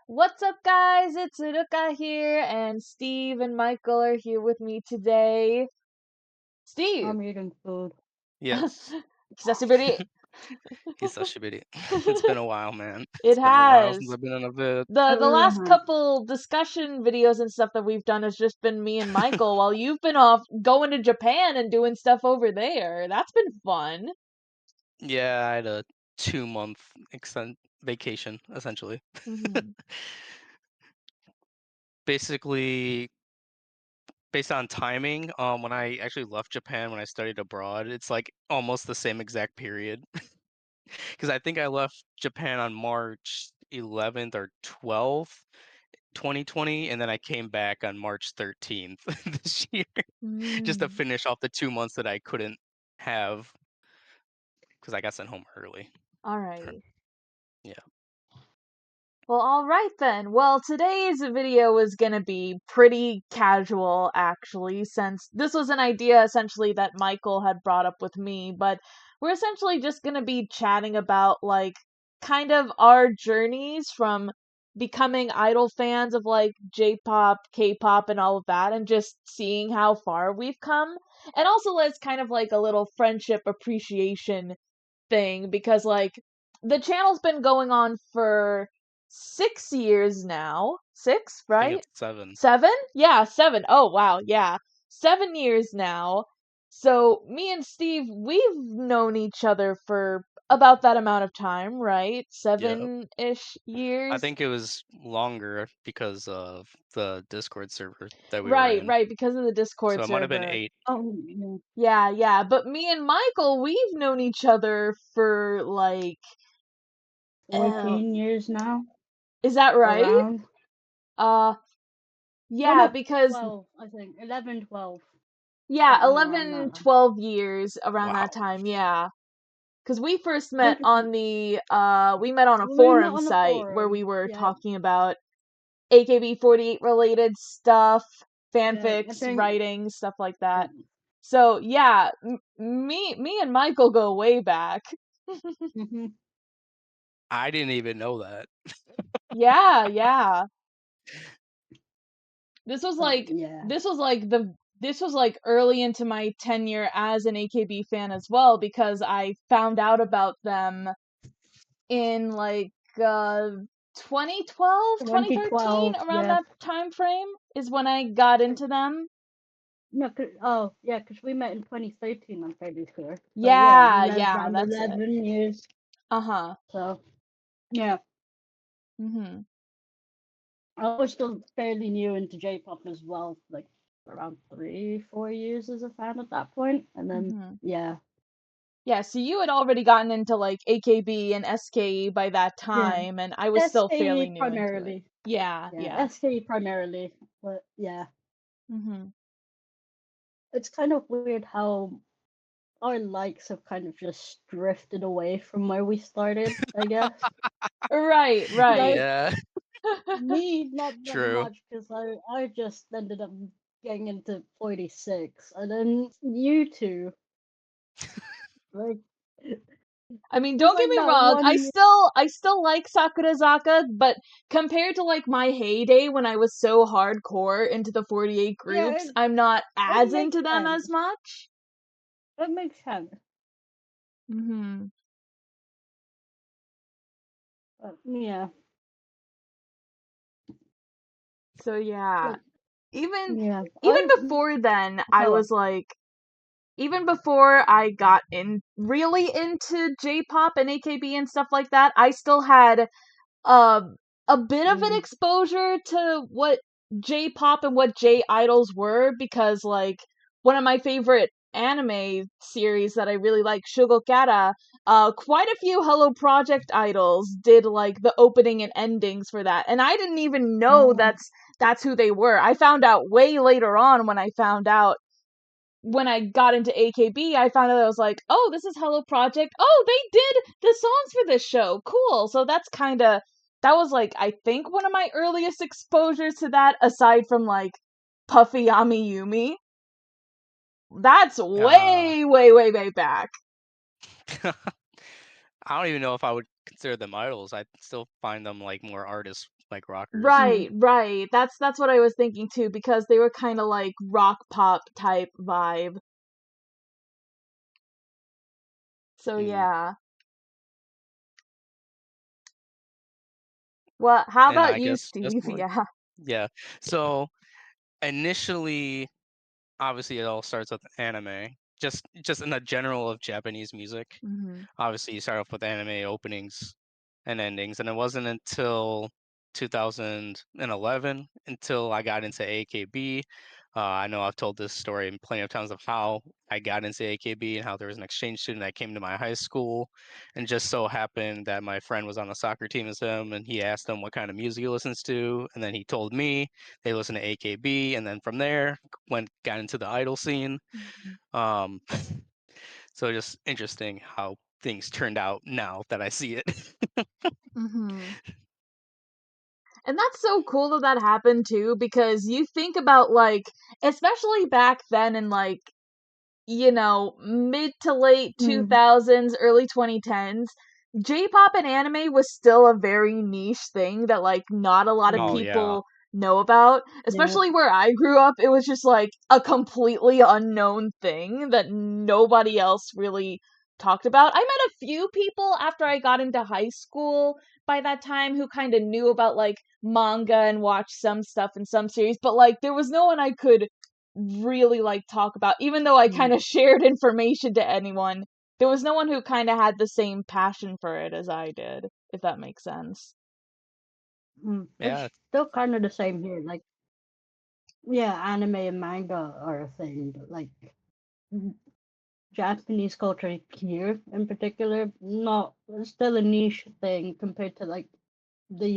What's up, guys? It's Ruka here, and Steve and Michael are here with me today. Steve! I'm eating food. Yes. Kisashiburi. Hisashiburi. It's been a while, man. It It's been a while since has. I've been on a vid. The last couple discussion videos and stuff that we've done has just been me and Michael while you've been off going to Japan and doing stuff over there. That's been fun. Yeah, I had a 2-month vacation, essentially. Mhm. Basically, based on timing, when I actually left Japan when I studied abroad, it's like almost the same exact period. Because I think I left Japan on March 11th or 12th, 2020, and then I came back on March 13th this year, just to Mm. finish off the 2 months that I couldn't have because I got sent home early. Alright. Yeah. Well, alright then. Well, today's video is gonna be pretty casual, actually, since this was an idea essentially that Michael had brought up with me, but we're essentially just gonna be chatting about, like, kind of our journeys from becoming idol fans of, like, J-pop, K-pop, and all of that, and just seeing how far we've come. And also as kind of like a little friendship appreciation thing, because, like, the channel's been going on for 6 years now. Six, I think right? it's 7. 7? Yeah, 7. Oh, wow, yeah. 7 years now. So, me and Steve, we've known each other for about that amount of time, right? Yep. 7-ish I years? think it was longer because of the Discord server that we were Right, in. right, because of the Discord So it might have been server. 8. Oh, yeah. Yeah. But me and Michael, we've known each other for, like, 14 years now. is that right? Around. Uh, Oh, yeah, no, because 12, I think. 11, 12. yeah, Something around 11, that. 12 years around Wow. that time, yeah. Because we first met Think on the, we met on a we met forum on the site where we forum. were Yeah, talking about AKB48 related stuff, yeah. I fanfics, think. writing, stuff like that. So, yeah, me and Michael go way back. Mm-hmm. I didn't even know that. Yeah. This was like Yeah. this was like early into my tenure as an AKB fan as well, because I found out about them in like 2012, 2013, 2012, around yeah. that time frame is when I got into them. No, because we met in 2013, I'm pretty sure. So, Yeah, around that's it. 11 years. Uh-huh. So, yeah. Mhm. I was still fairly new into J-pop as well, like around 3-4 years as a fan at that point, and then Mhm. yeah, Yeah, so you had already gotten into like AKB and SKE by that time, and I was still fairly SKE new into it. primarily, Yeah. SKE primarily, but yeah, Mhm. it's kind of weird how our likes have kind of just drifted away from where we started, I guess. Right. Yeah, Me not that true. much because I just ended up getting into 46, and then you two like. I mean, It's don't get like me that wrong. one I year. still like Sakurazaka, but compared to like my heyday when I was so hardcore into the 48 Yeah, groups, I'm not it as makes into them as sense. much. It makes sense. Mhm. But yeah, So yeah, like even yeah, even before then, I hello. was like, even before I got in really into J-pop and AKB and stuff like that, I still had uh, a bit of an exposure to what J-pop and what J-idols were, because like one of my favorite anime series that I really like, Shugokara, quite a few Hello Project idols did like the opening and endings for that, and I didn't even know that's who they were. I found out way later on when I got into AKB, I found out I was like, oh, this is Hello Project. Oh, they did the songs for this show. Cool. So that was like, I think one of my earliest exposures to that, aside from like Puffy Ami Yumi. That's Uh, way, way, way, way back. I don't even know if I would consider them idols. I still find them like more artists, like rockers. Right. That's what I was thinking too, because they were kind of like rock pop type vibe. So yeah. Well, how And about I you, guess just Steve? like Yeah. yeah. So initially, obviously, it all starts with anime. Just in the general of Japanese music. Mhm. Obviously, you start off with anime openings and endings, and it wasn't until 2011 until I got into AKB. I know I've told this story plenty of times of how I got into AKB and how there was an exchange student that came to my high school, and just so happened that my friend was on the soccer team as him, and he asked him what kind of music he listens to, and then he told me they listen to AKB, and then from there got into the idol scene. Mhm. Um, so just interesting how things turned out now that I see it. Mhm. And that's so cool that that happened too, because you think about like, especially back then in like, mid to late Mm. 2000s, early 2010s, J-pop and anime was still a very niche thing that like not a lot of Oh yeah. people know about. Yeah. Especially where I grew up, it was just like a completely unknown thing that nobody else really talked about. I met a few people after I got into high school by that time who kind of knew about like manga and watched some stuff in some series, but like there was no one I could really like talk about, even though I kind Mm. of shared information to anyone. There was no one who kind of had the same passion for it as I did, if that makes sense. Yeah. It's still kind of the same here. Like, yeah, anime and manga are a thing, but like Japanese culture here in particular, not it's still a niche thing compared to like the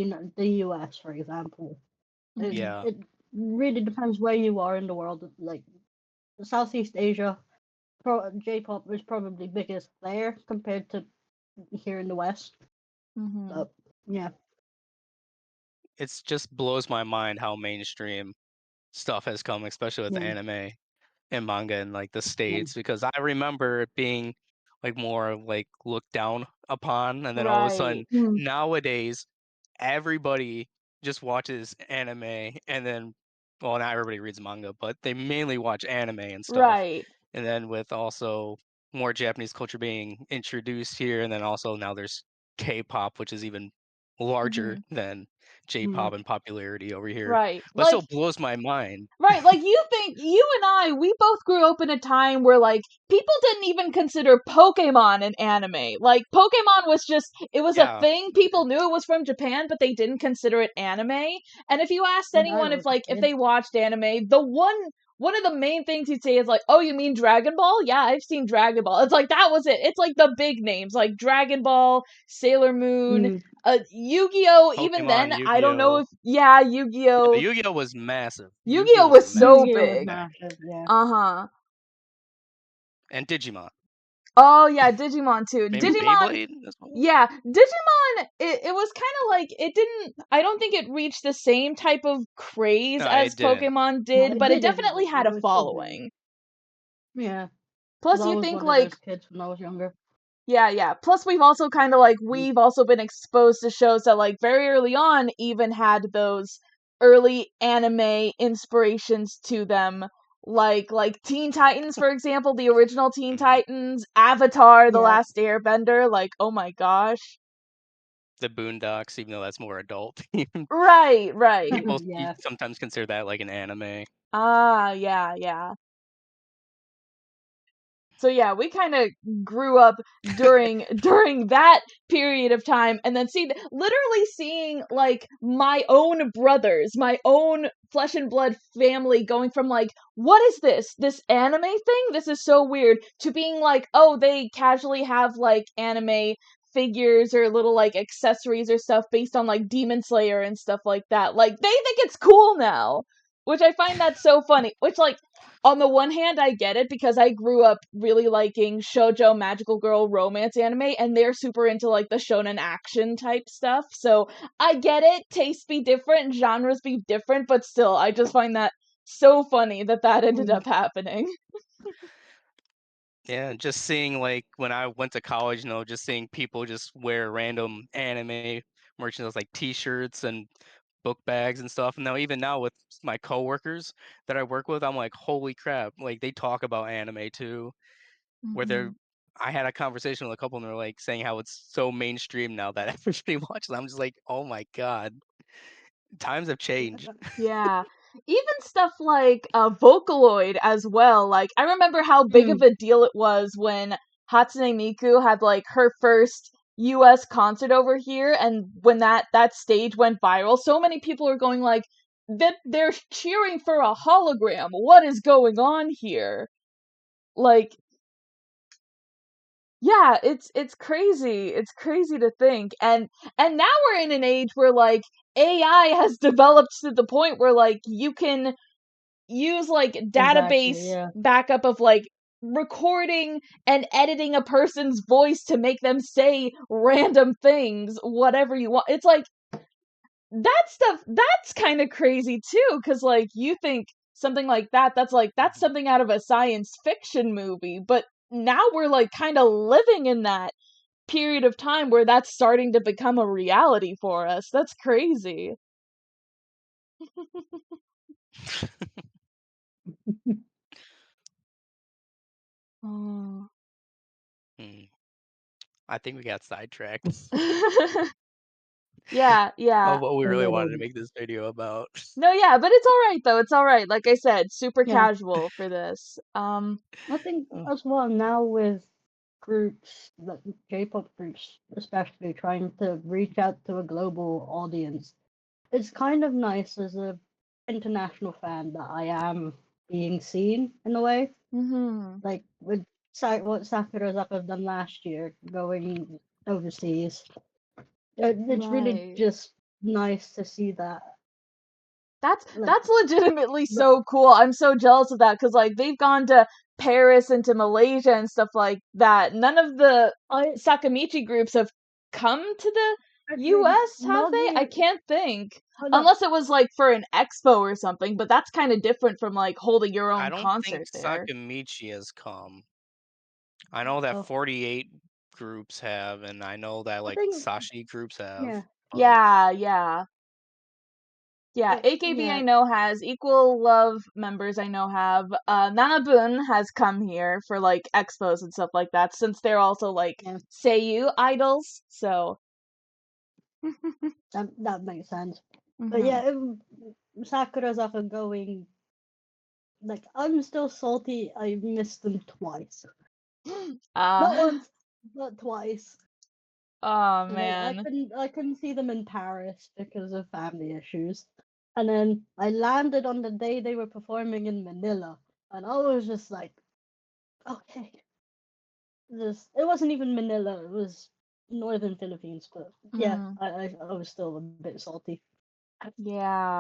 US, for example. It Hmm. Yeah. it really depends where you are in the world. Like Southeast Asia, J-pop is probably biggest there compared to here in the West. Hmm. But yeah, It's just blows my mind how mainstream stuff has come, especially with yeah, anime and manga in like the yeah. States, because I remember it being like more like looked down upon, and then all of a sudden Right, Mm, nowadays everybody just watches anime, and then well, not everybody reads manga, but they mainly watch anime and stuff. right. And then with also more Japanese culture being introduced here, and then also now there's K-pop, which is even larger Hmm. than mm, J-pop in popularity over here. Right. But still Like, blows my mind. right, you and I, we both grew up in a time where, like, people didn't even consider Pokemon an anime. Like, Pokemon was just, it was a Yeah, thing, people knew it was from Japan, but they didn't consider it anime. And if you asked when I anyone was if, a like, if kid. they watched anime, one of the main things he'd say is like, "Oh, you mean Dragon Ball? Yeah, I've seen Dragon Ball." It's like that was it. It's like the big names like Dragon Ball, Sailor Moon, Mm, Yu-Gi-Oh. Even Pokemon, then, I don't know Yu-Gi-Oh. if yeah, Yeah, Yu-Gi-Oh. Yu-Gi-Oh was massive. Yu-Gi-Oh Yu-Gi-Oh was was so massive Yu-Gi-Oh back was big. then. massive. Yeah, Uh-huh. And Digimon. Oh yeah, Digimon too. Maybe Digimon, Beyblade as well? yeah, Digimon it was kind of like it didn't I don't think it reached the same type of craze No, as it didn't. Pokemon no, did, it but it didn't, definitely but had it a was still big. following. Yeah, because Plus I you was think one of like those kids when I was younger. yeah. Plus we've also kind of like Mm, we've also been exposed to shows that like very early on even had those early anime inspirations to them. Like Teen Titans, for example, the original Teen Mhm. Titans, Avatar, The yeah. Last Airbender, like oh my gosh. The Boondocks, even though that's more adult themed. Right. People Yeah. sometimes consider that like an anime. Ah, yeah. So yeah, we kind of grew up during that period of time, and then literally seeing like my own brothers, my own flesh and blood family going from like, what is this anime thing? This is so weird, to being like, oh, they casually have like anime figures or little like accessories or stuff based on like Demon Slayer and stuff like that. Like they think it's cool now, which I find that so funny. Which like on the one hand, I get it because I grew up really liking shoujo magical girl romance anime, and they're super into like the shonen action type stuff. So I get it. Tastes be different, genres be different, but still, I just find that so funny that that ended Mm, up happening. Yeah, just seeing like when I went to college, just seeing people just wear random anime merchandise like T-shirts and book bags and stuff. And now with my coworkers that I work with, I'm like, holy crap! Like they talk about anime too. Where they're, Mhm. I had a conversation with a couple, and they're like saying how it's so mainstream now that everybody watches. I'm just like, oh my god, times have changed. Yeah. Even stuff like Vocaloid as well. Like I remember how big of Mm, a deal it was when Hatsune Miku had like her first US concert over here, and when that stage went viral, so many people are going like that they're cheering for a hologram. What is going on here? Like yeah, it's crazy. It's crazy to think. And now we're in an age where like AI has developed to the point where like you can use like exactly. database Yeah. backup of like recording and editing a person's voice to make them say random things, whatever you want. It's like that stuff that's kind of crazy too, cuz like you think something like that's like that's something out of a science fiction movie, but now we're like kind of living in that period of time where that's starting to become a reality for us. That's crazy. Oh. Hmm. I think we got sidetracked Yeah, yeah. of what we A really little wanted to bit. make this video about. No, yeah, but it's all right though. It's all right. Like I said, super Yeah. casual for this. I think Oh, as well now with groups, like J-pop groups, especially trying to reach out to a global audience, it's kind of nice as a international fan that I am being seen in a way. Mhm. Like with what Sakura Zaka's done last year, going overseas. It's really Right. just nice to see that. Like, That's legitimately but so cool. I'm so jealous of that cuz like they've gone to Paris and to Malaysia and stuff like that. None of the I Sakamichi groups have come to the actually US, have they? I Nagi. can't think. Hold up. Unless it was like for an expo or something, but that's kind of different from like holding your I own don't think concert there. Sakamichi has come. I know that Oh, 48 groups have, and I know that I like think Sashi groups have, yeah, but Yeah, yeah. Yeah, AKB I yeah, know has Equal Love members I know have. Nanabun has come here for like expos and stuff like that since they're also like yeah. Seiyu idols. So That makes sense. But mhm. yeah, Sakura's up and going. Like I'm still salty. I missed them twice. Not Uh once, but twice. oh Like man. I couldn't see them in Paris because of family issues. And then I landed on the day they were performing in Manila, and I was just like, okay, this. It wasn't even Manila. It was northern Philippines, but yeah, Mm, I was still a bit salty.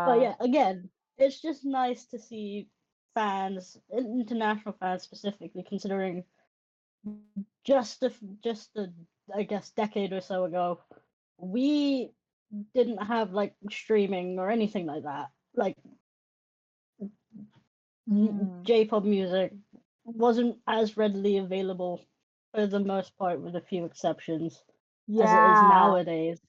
But yeah. yeah, again, it's just nice to see fans, international fans specifically, considering just a I guess decade or so ago, we didn't have like streaming or anything like that. Like Mm, J-pop music wasn't as readily available for the most part, with a few exceptions, as it is yeah. nowadays.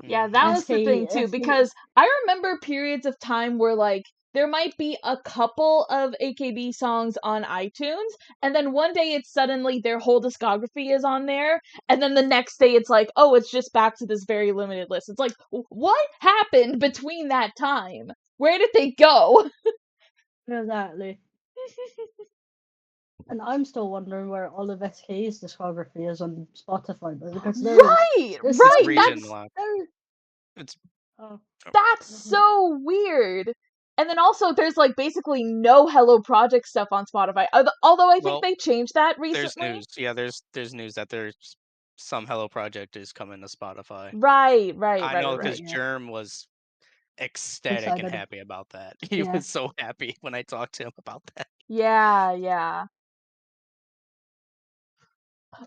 Yeah, that hmm was the thing SK too, SK because I remember periods of time where like there might be a couple of AKB songs on iTunes, and then one day it's suddenly their whole discography is on there, and then the next day it's like, oh, it's just back to this very limited list. It's like, what happened between that time? Where did they go? exactly. And I'm still wondering where all of SK's discography is on Spotify, but because Right, there's it's right. so region That's locked. there. It's Oh, oh, That's mhm. so weird. And then also there's like basically no Hello Project stuff on Spotify. Although I think well, they changed that there's recently. news. Yeah, there's news that there's some Hello Project is coming to Spotify. Right, right, I right, know right, because right. Yeah, Germ was ecstatic and excited. happy about that. He Yeah. was so happy when I talked to him about that. Yeah, yeah.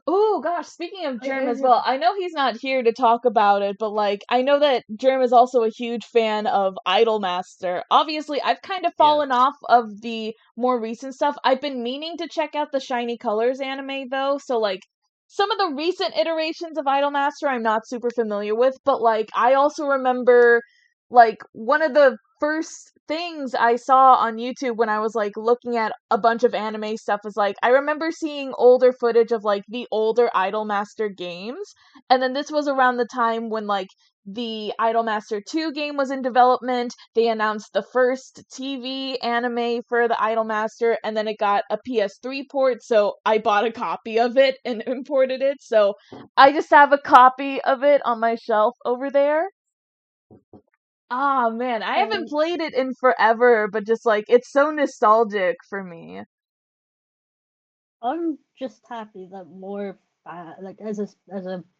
Oh gosh, speaking of Germ as I well, I know he's not here to talk about it, but like I know that Germ is also a huge fan of Idolmaster. Obviously, I've kind of Yes. fallen off of the more recent stuff. I've been meaning to check out the Shiny Colors anime though, so like some of the recent iterations of Idolmaster I'm not super familiar with, but like I also remember like one of the first things I saw on YouTube when I was like looking at a bunch of anime stuff was like I remember seeing older footage of like the older Idolmaster games, and then this was around the time when like the Idolmaster 2 game was in development. They announced the first TV anime for the Idolmaster, and then it got a PS3 port, so I bought a copy of it and imported it. So I just have a copy of it on my shelf over there. Ah, man, I haven't I played it in forever, but just like it's so nostalgic for me. I'm just happy that more like as a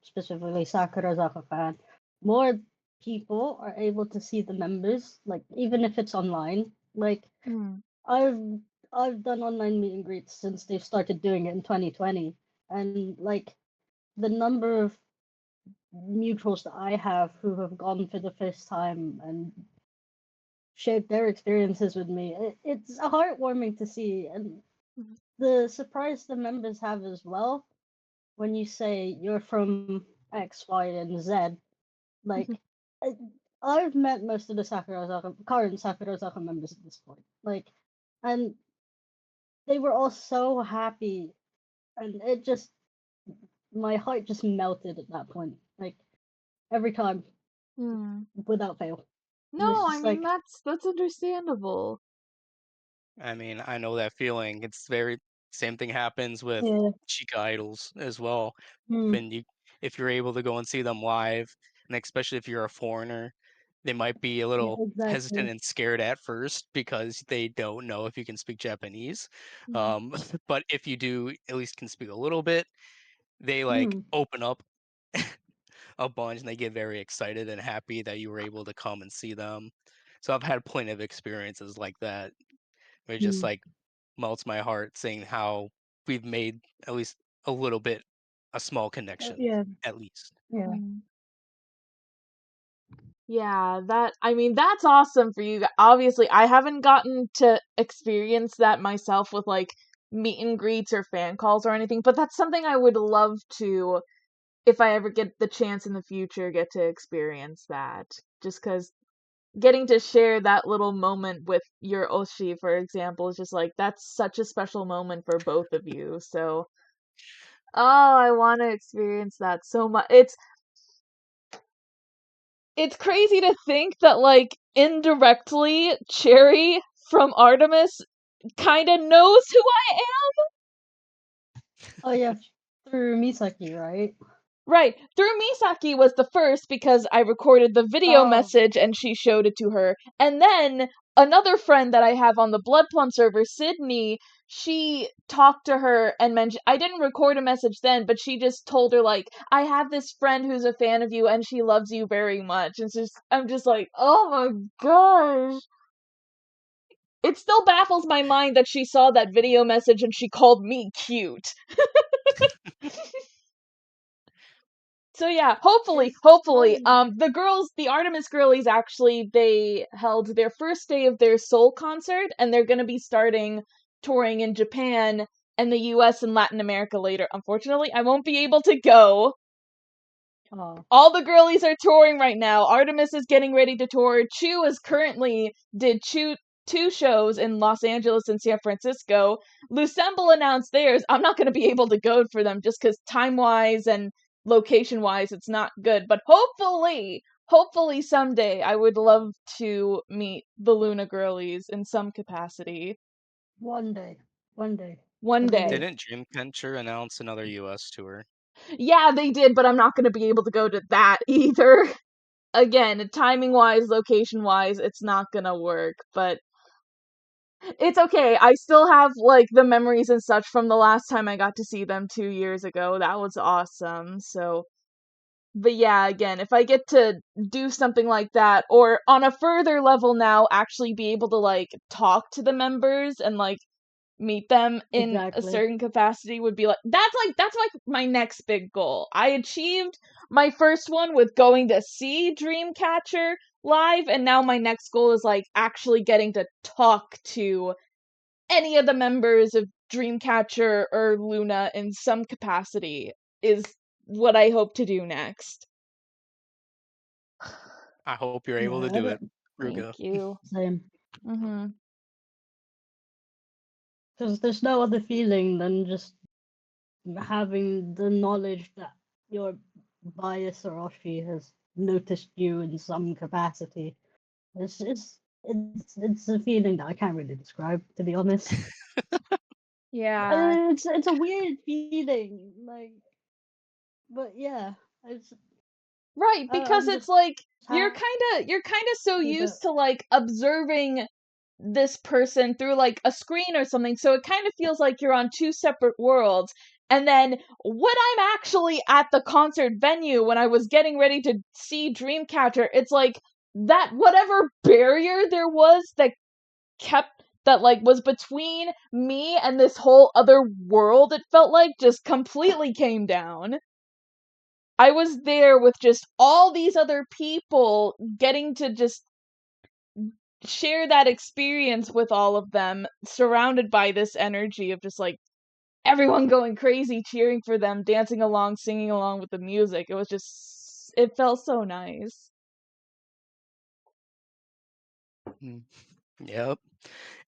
specifically Sakurazaka fan, more people are able to see the members, like even if it's online. Like Hmm. I've I've done online meet and greets since they started doing it in 2020, and like the number of mutuals that I have who have gone for the first time and shared their experiences with me, it's heartwarming to see, and the surprise the members have as well when you say you're from X, Y, and Z. Like I- I've met most of the current Sakurazaka members at this point. Like, and they were all so happy, and it just my heart just melted at that point. Like every time, Hmm. without fail. And it's No, I just mean like, that's understandable. I mean, I know that feeling. It's very same thing happens with yeah, Chica idols as well. mm, When you if you're able to go and see them live, and especially if you're a foreigner, they might be a yeah, little hesitant exactly. and scared at first because they don't know if you can speak Japanese. Hmm. Um, but if you do at least can speak a little bit, they like Mm, open up a bunch and they get very excited and happy that you were able to come and see them. So I've had plenty of experiences like that. Where it just mm, like melts my heart seeing how we've made at least a little bit a small connection, yeah, at least. yeah. Hmm. Yeah, that I mean that's awesome for you. Obviously, I haven't gotten to experience that myself with like meet and greets or fan calls or anything, but that's something I would love to if I ever get the chance in the future get to experience that. Just cuz getting to share that little moment with your Oshi, for example, is just like that's such a special moment for both of you. So, oh, I want to experience that so much. It's crazy to think that like indirectly Cherry from Artemis kind of knows who I am. Oh yeah, through Misaki, right? Right. Through Misaki was the first because I recorded the video Oh, message and she showed it to her. And then another friend that I have on the Blood Plum server, Sydney, she talked to her and mentioned I didn't record a message then, but she just told her like, I have this friend who's a fan of you and she loves you very much. And it's just I'm just like, oh my gosh. It still baffles my mind that she saw that video message and she called me cute. So yeah, it's hopefully, one. the Artemis girlies actually they held their first day of their Seoul concert, and they're gonna be starting touring in Japan and the U.S. and Latin America later. Unfortunately, I won't be able to go. Oh, All the girlies are touring right now. Artemis is getting ready to tour. Chu is currently did two shows in Los Angeles and San Francisco. Lucemble announced theirs. I'm not going to be able to go for them just because time wise and location wise it's not good. But hopefully someday I would love to meet the Luna girlies in some capacity. one day, one day, One every day. day. Didn't Jim Kencher announce another US tour? Yeah, they did, but I'm not going to be able to go to that either. Again, timing wise, location wise, it's not gonna work, but it's okay. I still have like the memories and such from the last time I got to see them 2 years ago. That was awesome. So, but yeah, again, if I get to do something like that, or on a further level now, actually be able to like talk to the members and like meet them in a Exactly. certain capacity would be that's like my next big goal. I achieved my first one with going to see Dreamcatcher live, and now my next goal is like actually getting to talk to any of the members of Dreamcatcher or Luna in some capacity is what I hope to do next. I hope you're able to Yeah, do it, Thank Ruka. you. same. Mhm. Because there's no other feeling than just having the knowledge that your bias Orochi has noticed you in some capacity. It's a feeling that I can't really describe, to be honest. Yeah. It's a weird feeling, like, but yeah, it's Right, because I'm it's just like happy you're kind of so that used to like observing this person through like a screen or something, so it kind of feels like you're on two separate worlds. And then when I'm actually at the concert venue, when I was getting ready to see Dreamcatcher, it's like that whatever barrier there was that like was between me and this whole other world, it felt like just completely came down. I was there with just all these other people getting to just share that experience with all of them, surrounded by this energy of just like everyone going crazy, cheering for them, dancing along, singing along with the music. It was just, it felt so nice. Mm, Yep.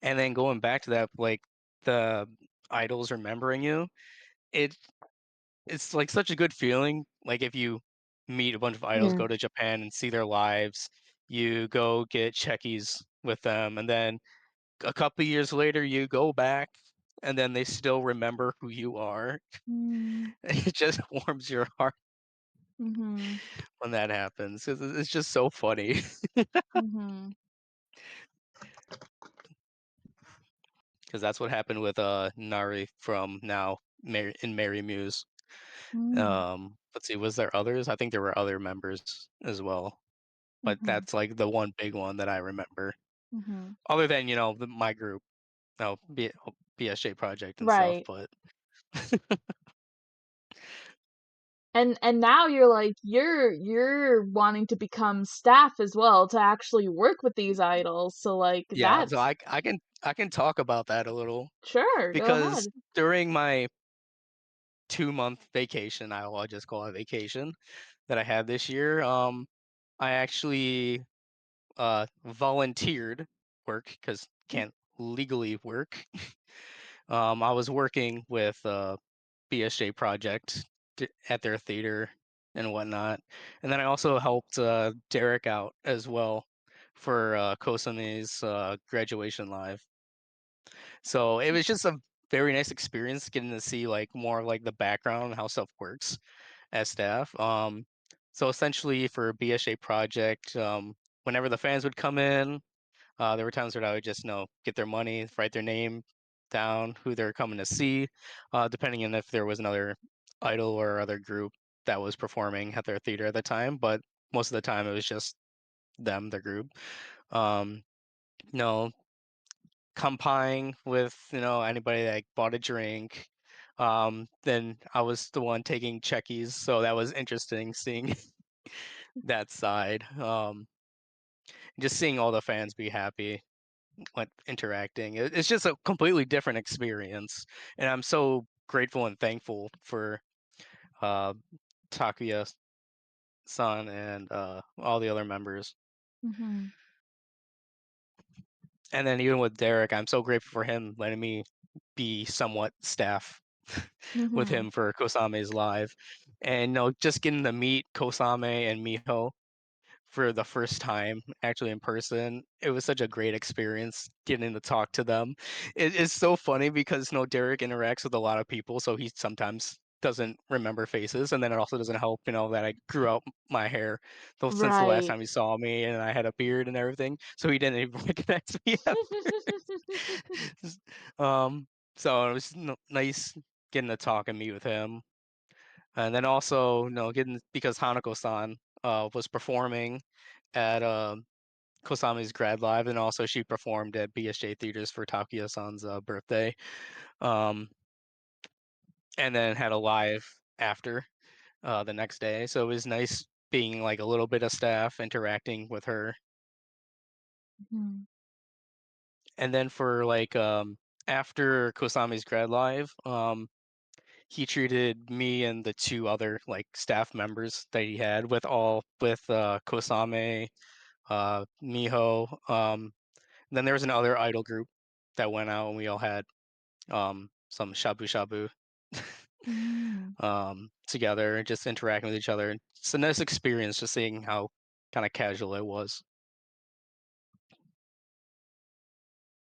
And then going back to that, like the idols remembering you, it it's like such a good feeling. Like if you meet a bunch of idols, yeah. go to Japan and see their lives, you go get checkies with them, and then a couple years later you go back and then they still remember who you are. Mm, It just warms your heart mm-hmm. when that happens 'cause it's just so funny. Mm-hmm. Because that's what happened with Nari from now in Mary Muse. Mm, Let's see, was there others? I think there were other members as well, but mm-hmm. that's like the one big one that I remember. Mm-hmm. Other than my group, no BSJ project and stuff. Right. But And now you're like you're wanting to become staff as well to actually work with these idols. So like yeah, so that's I can talk about that a little sure, go ahead. because during my 2-month vacation, I'll just call it vacation that I had this year. I actually volunteered work because can't legally work. I was working with BSJ Project at their theater and whatnot, and then I also helped Derek out as well for Kosame's graduation live. So it was just a very nice experience getting to see like more of like the background and how stuff works as staff. So essentially for BSJ Project, whenever the fans would come in, there were times where I would just, get their money, write their name down, who they're coming to see, depending on if there was another idol or other group that was performing at their theater at the time. But most of the time, it was just them, the group. Um, you know, Comping with anybody that bought a drink. Then I was the one taking checkies, so that was interesting seeing that side. Just seeing all the fans be happy when interacting. It's just a completely different experience, and I'm so grateful and thankful for uh, Takuya-san and all the other members. Mm-hmm. And then even with Derek, I'm so grateful for him letting me be somewhat staff with Mm-hmm. him for Kosame's live, and just getting to meet Kosame and Miho for the first time actually in person. It was such a great experience getting to talk to them. It's so funny because Derek interacts with a lot of people, so he sometimes doesn't remember faces, and then it also doesn't help, that I grew out my hair since the last Right. time he saw me, and I had a beard and everything, so he didn't even recognize me at first. So it was nice getting to talk and meet with him, and then also getting because Hanako-san was performing at Kosame's grad live, and also she performed at BSJ Theaters for Takuya-san's birthday, and then had a live after the next day. So it was nice being like a little bit of staff interacting with her. Mhm. And then for like after Kosame's grad live, he treated me and the two other like staff members that he had with Kosame, Miho. Then there was another idol group that went out, and we all had some shabu shabu Mm. together, just interacting with each other. It's a nice experience, just seeing how kind of casual it was.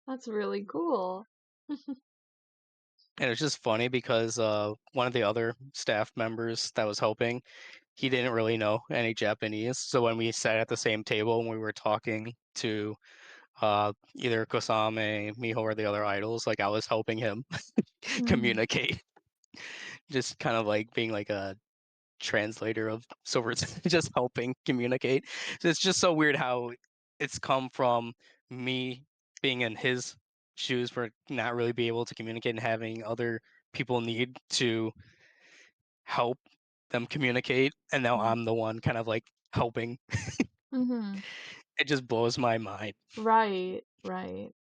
That's really cool. And it's just funny because one of the other staff members that was helping, he didn't really know any Japanese. So when we sat at the same table and we were talking to either Kosame, Miho, or the other idols, like I was helping him Mm. communicate, just kind of like being like a translator of sorts, just helping communicate. So it's just so weird how it's come from me being in his shoes for not really be able to communicate and having other people need to help them communicate, and now Mm. I'm the one kind of like helping. Mm-hmm. It just blows my mind. Right, right.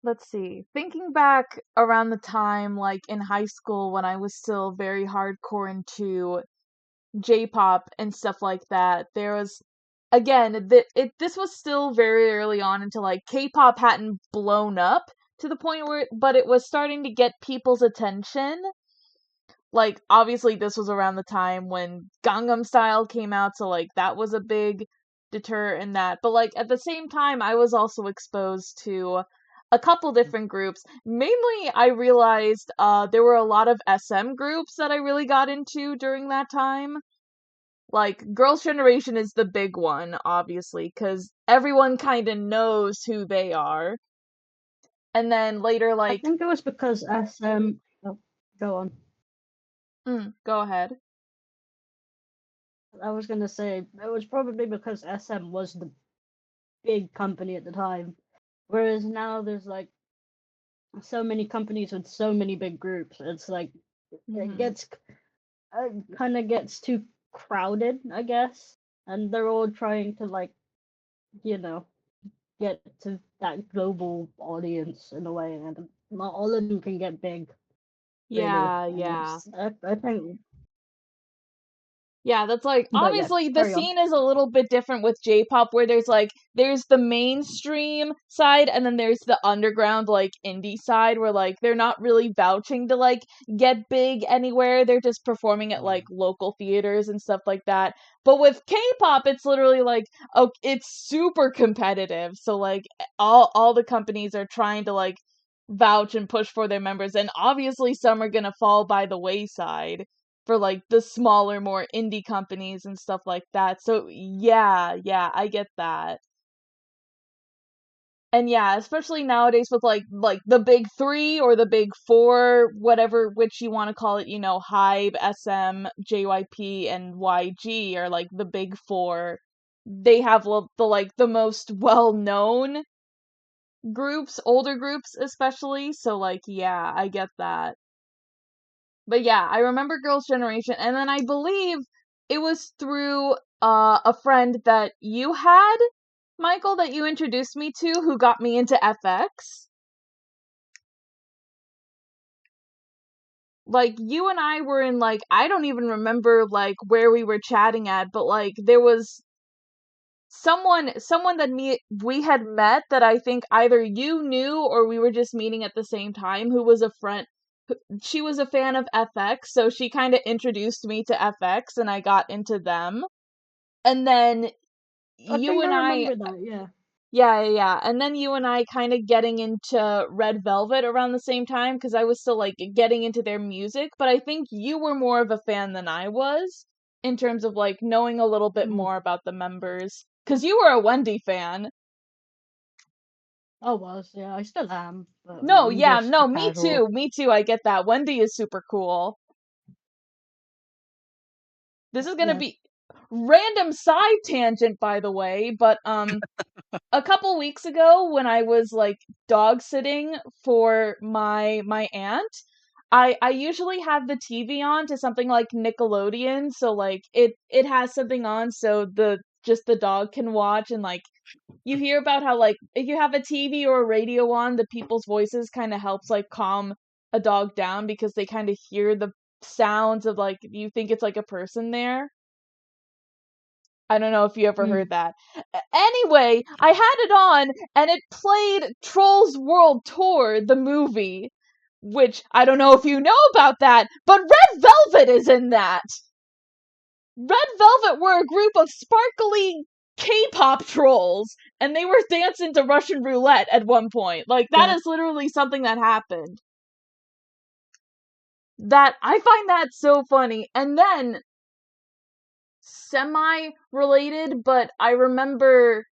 Let's see. Thinking back around the time, like in high school, when I was still very hardcore into J-pop and stuff like that, there was, again, this was still very early on until like K-pop hadn't blown up to the point where, but it was starting to get people's attention. Like, obviously this was around the time when Gangnam Style came out, so like that was a big deter in that. But like at the same time, I was also exposed to a couple different groups. Mainly I realized there were a lot of SM groups that I really got into during that time. Like Girls' Generation is the big one, obviously, because everyone kind of knows who they are. And then later, I like, think it was because SM. Oh, go on. go ahead. I was gonna say it was probably because SM was the big company at the time, whereas now there's like so many companies with so many big groups. It's like it Hmm. gets kind of gets too crowded, I guess, and they're all trying to like you know get to that global audience in a way, and not all of them can get big, really. Yeah, And yeah. I think, Yeah, that's like but yeah, obviously the carry on. scene is a little bit different with J-pop where there's the mainstream side and then there's the underground like indie side where like they're not really vouching to like get big anywhere. They're just performing at like local theaters and stuff like that. But with K-pop it's literally like oh it's super competitive. So like all the companies are trying to like vouch and push for their members and obviously some are going to fall by the wayside for like the smaller, more indie companies and stuff like that. So yeah, yeah, I get that. And yeah, especially nowadays with like the big three or the big four, whatever which you want to call it, Hybe, SM, JYP, and YG are like the big four. They have the most well known groups, older groups especially. So like yeah, I get that. But yeah, I remember Girls' Generation, and then I believe it was through a friend that you had, Michael, that you introduced me to, who got me into FX. Like you and I were in like I don't even remember like where we were chatting at, but like there was someone that we had met that I think either you knew or we were just meeting at the same time who was a friend. She was a fan of FX, so she kind of introduced me to FX and I got into them. And then I you think I and I, remember that. Yeah. yeah, yeah, yeah. And then you and I kind of getting into Red Velvet around the same time because I was still like getting into their music, but I think you were more of a fan than I was in terms of like knowing a little bit Mm. more about the members. Because you were a Wendy fan. I was. Yeah, I still am, but No, I'm yeah, just a no, me casual. too, me too, I get that. Wendy is super cool. This is gonna Yes. be random side tangent, by the way, but a couple weeks ago when I was like dog sitting for my aunt, I usually have the TV on to something like Nickelodeon, so like it has something on so the dog can watch, and like you hear about how like if you have a TV or a radio on, the people's voices kind of helps like calm a dog down because they kind of hear the sounds of like you think it's like a person there. I don't know if you ever heard that. Anyway, I had it on and it played Trolls World Tour, the movie, which I don't know if you know about that, but Red Velvet is in that. Red Velvet were a group of sparkly K-pop trolls, and they were dancing to Russian roulette at one point. Like, that is literally something that happened. That, I find that so funny. And then, semi-related, but I remember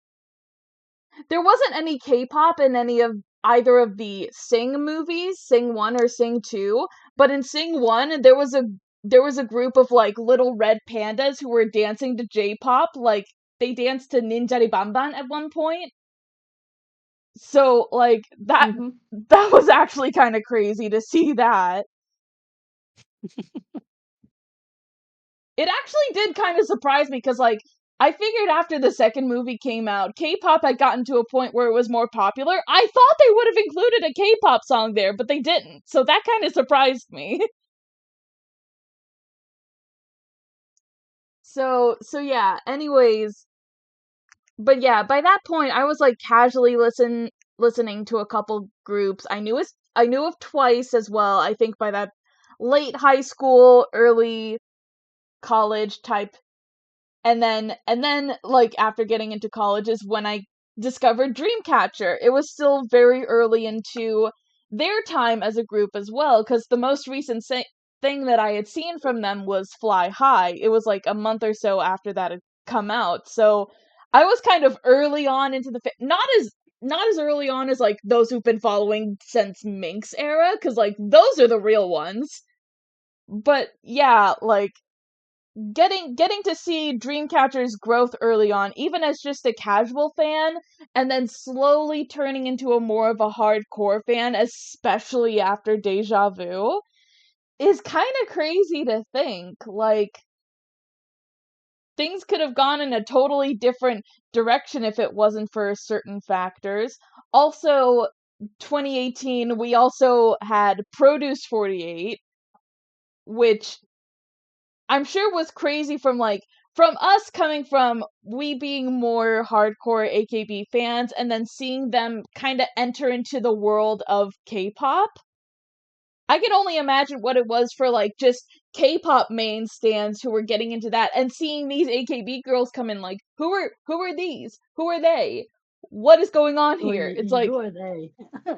there wasn't any K-pop in any of either of the Sing movies, Sing 1 or Sing 2, but in Sing 1 there was a group of like little red pandas who were dancing to J-pop, like they danced to Ninjari Bamban at one point. So like that was actually kind of crazy to see that. It actually did kind of surprise me because like I figured after the second movie came out, K-pop had gotten to a point where it was more popular. I thought they would have included a K-pop song there, but they didn't. So that kind of surprised me. So yeah, anyways, but yeah, by that point I was like casually listening to a couple groups. I knew of Twice as well. I think by that late high school, early college type. And then like after getting into college is when I discovered Dreamcatcher. It was still very early into their time as a group as well, because the most recent thing that I had seen from them was Fly High. It was like a month or so after that had come out. So I was kind of early on into the not as early on as like those who've been following since Mink's era, because like those are the real ones. But yeah, like getting to see Dreamcatcher's growth early on, even as just a casual fan, and then slowly turning into a more of a hardcore fan, especially after Deja Vu, is kind of crazy to think. Like, things could have gone in a totally different direction if it wasn't for certain factors. Also, 2018, we also had Produce 48, which I'm sure was crazy from us coming from we being more hardcore AKB fans and then seeing them kind of enter into the world of K-pop. I can only imagine what it was for like just K-pop main stands who were getting into that and seeing these AKB girls come in like who are these? Who are they? What is going on here? It's like who are they?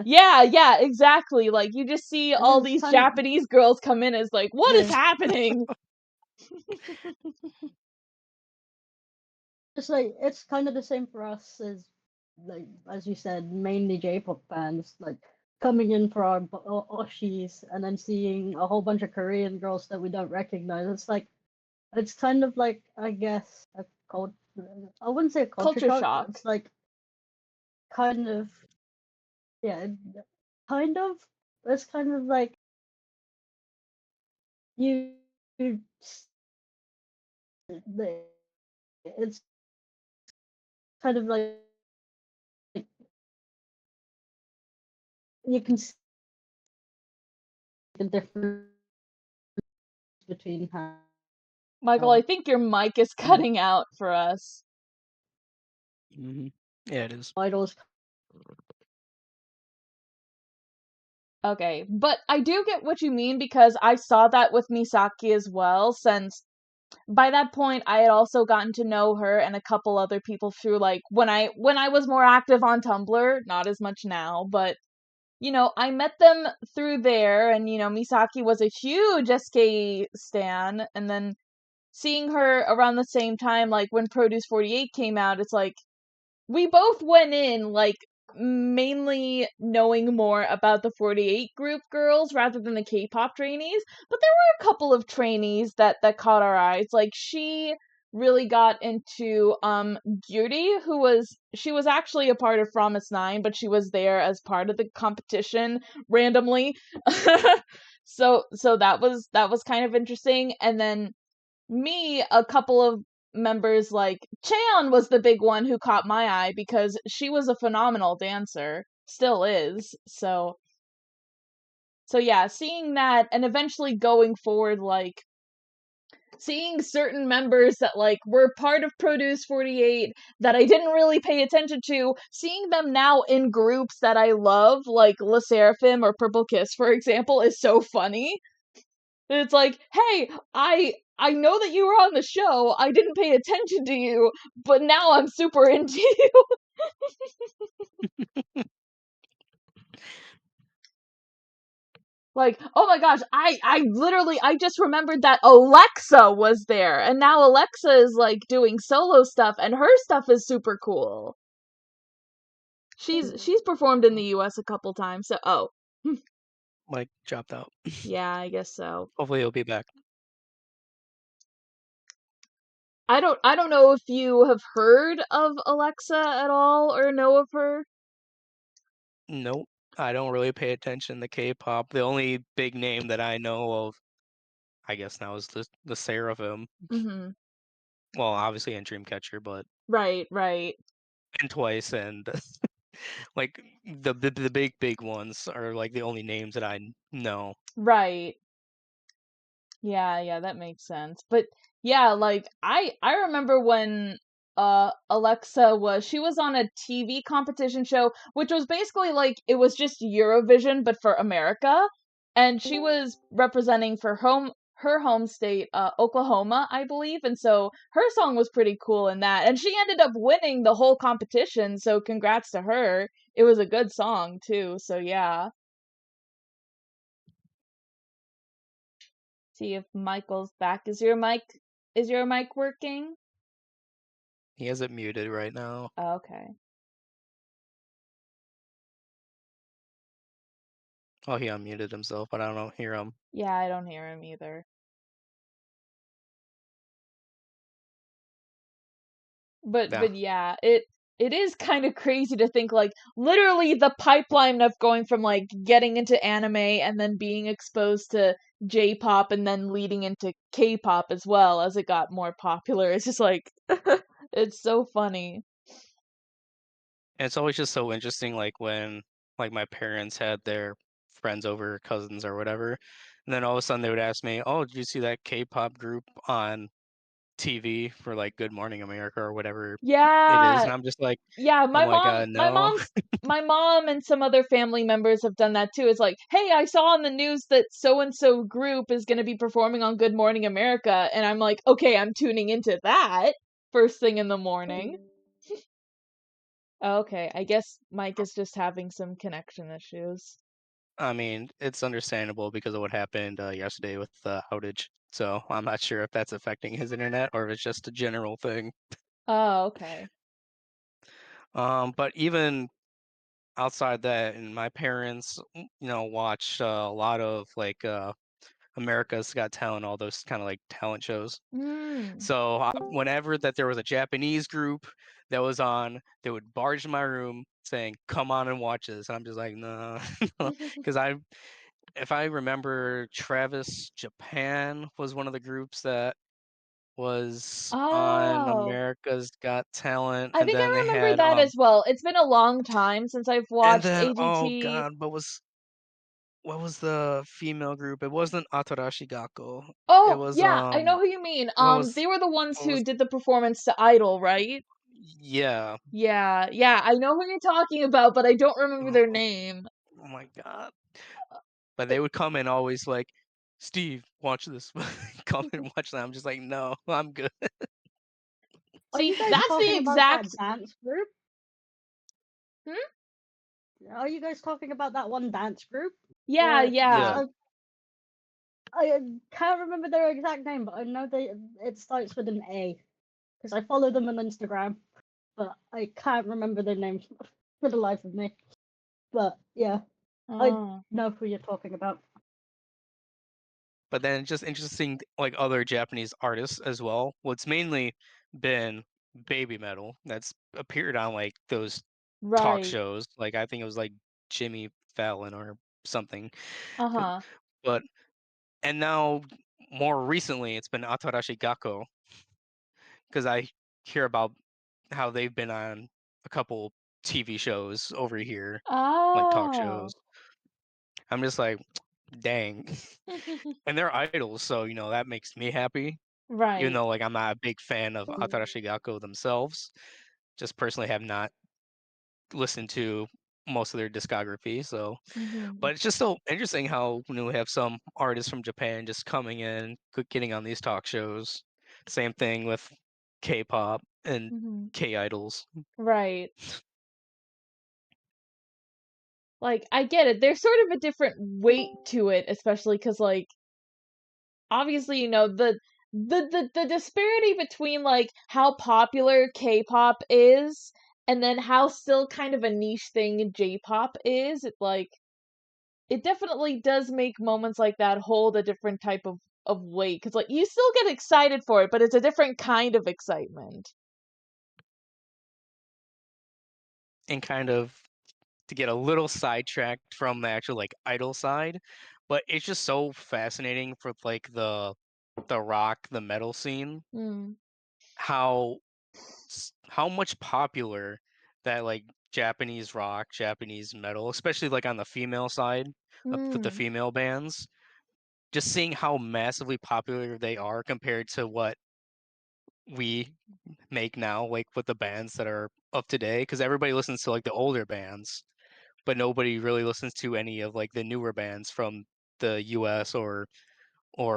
yeah, exactly. Like you just see And all it's these kind of Japanese girls come in as like what is happening? it's like it's kind of the same for us as like as you said, mainly J-pop fans, like coming in for our oshis and then seeing a whole bunch of Korean girls that we don't recognize. It's kind of like I guess a cult. I wouldn't say a culture Culture shock, but shock. it's like kind of yeah, kind of. It's kind of like you. It's kind of like you can see the difference between Michael, how I think your mic is cutting out for us. Yeah, it is. idols. Okay, but I do get what you mean because I saw that with Misaki as well, since by that point I had also gotten to know her and a couple other people through like when I was more active on Tumblr, not as much now, but you know, I met them through there and you know, Misaki was a huge SK stan and then seeing her around the same time like when Produce 48 came out, it's like we both went in like mainly knowing more about the 48 group girls rather than the K-pop trainees, but there were a couple of trainees that caught our eyes. Like she really got into Gyuri, she was actually a part of Promise 9, but she was there as part of the competition randomly. So that was kind of interesting. And then a couple of members like Cheon was the big one who caught my eye because she was a phenomenal dancer, still is. So yeah, seeing that and eventually going forward, like seeing certain members that like were part of Produce 48 that I didn't really pay attention to, seeing them now in groups that I love, like Le Seraphim or Purple Kiss, for example, is so funny. It's like, hey, I know that you were on the show. I didn't pay attention to you, but now I'm super into you. Like, oh my gosh, I literally I just remembered that Alexa was there, and now Alexa is like doing solo stuff, and her stuff is super cool. She's performed in the US a couple times, so Mike dropped out. yeah, I guess so. Hopefully he'll be back. I don't know if you have heard of Alexa at all or know of her. Nope. I don't really pay attention to K-pop. The only big name that I know of, I guess now, is the Seraphim. Mhm. Well, obviously and Dreamcatcher, but Right. and Twice and like the big ones are like the only names that I know. Right. Yeah, that makes sense. But yeah, like I remember when Alexa she was on a TV competition show which was basically like it was just Eurovision but for America, and she was representing for her home state Oklahoma, I believe, and so her song was pretty cool in that, and she ended up winning the whole competition, so congrats to her. It was a good song too, so yeah. See if Michael's back. Is your mic working? He has it muted right now. Okay. Oh, he unmuted himself, but I don't hear him. Yeah, I don't hear him either. Yeah. But yeah, it is kind of crazy to think like literally the pipeline of going from like getting into anime and then being exposed to J-pop and then leading into K-pop as well as it got more popular. It's just like it's so funny. And it's always just so interesting, like when like my parents had their friends over, cousins or whatever, and then all of a sudden they would ask me, "Oh, did you see that K-pop group on TV for like Good Morning America or whatever it is?" Yeah, And I'm just like, yeah, I'm like, no. my mom and some other family members have done that too. It's like, hey, I saw on the news that so and so group is going to be performing on Good Morning America, and I'm like, okay, I'm tuning into that first thing in the morning. Okay, I guess Mike is just having some connection issues. I mean, it's understandable because of what happened yesterday with the outage. So I'm not sure if that's affecting his internet or if it's just a general thing. Oh, okay. But even outside that, and my parents, watch a lot of like America's Got Talent, all those kind of like talent shows. Hmm. So whenever that there was a Japanese group that was on, they would barge in my room saying, "Come on and watch this." And I'm just like, no, because if I remember, Travis Japan was one of the groups that was on Oh, America's Got Talent, I and think then I they remember had that as well. It's been a long time since I've and watched then oh AGT. god, what was the female group? It wasn't Atarashi Gakko. It Oh, was yeah, I know who you mean. They were the ones what who was did the performance to Idol, right? yeah. Yeah, I know who you're talking about, but I don't remember their Oh, name. oh my god. But they would come in always like, "Steve, watch this." Come and watch that. I'm just like, "No, I'm good." Are you See, guys that's the talking about exact. that dance group? Hmm? Are you guys talking about that one dance group? Yeah, Where Yeah. yeah. I can't remember their exact name, but I know it starts with an A because I follow them on Instagram, but I can't remember their names. for the life of me. But yeah, I Oh. know who you're talking about. But then just interesting like other Japanese artists as well. Well, it's mainly been baby metal that's appeared on like those talk Right. shows. Like I think it was like Jimmy Fallon or something. But Uh-huh. but and now more recently it's been Atarashi Gakko because I hear about how they've been on a couple TV shows over here, like talk Oh. shows. I'm just like, dang. And they're idols, so that makes me happy. Even Right. though like I'm not a big fan of Mm. Atarashi Gakko themselves, just personally have not listened to most of their discography. So, Mhm. but it's just so interesting how we have some artists from Japan just coming in, getting on these talk shows. Same thing with K-pop and Mhm. K-idols. Right. Like I get it. There's sort of a different weight to it, especially cuz like obviously, the disparity between like how popular K-pop is and then how still kind of a niche thing J-pop is, it definitely does make moments like that hold a different type of weight cuz like you still get excited for it, but it's a different kind of excitement. And kind of to get a little sidetracked from the actual like idol side, but it's just so fascinating for like the rock, the metal scene, Mm. how how much popular that like Japanese rock, Japanese metal, especially like on the female side of with the Mm. female bands, just seeing how massively popular they are compared to what we make now, like with the bands that are of today, because everybody listens to like the older bands, but nobody really listens to any of like the newer bands from the US or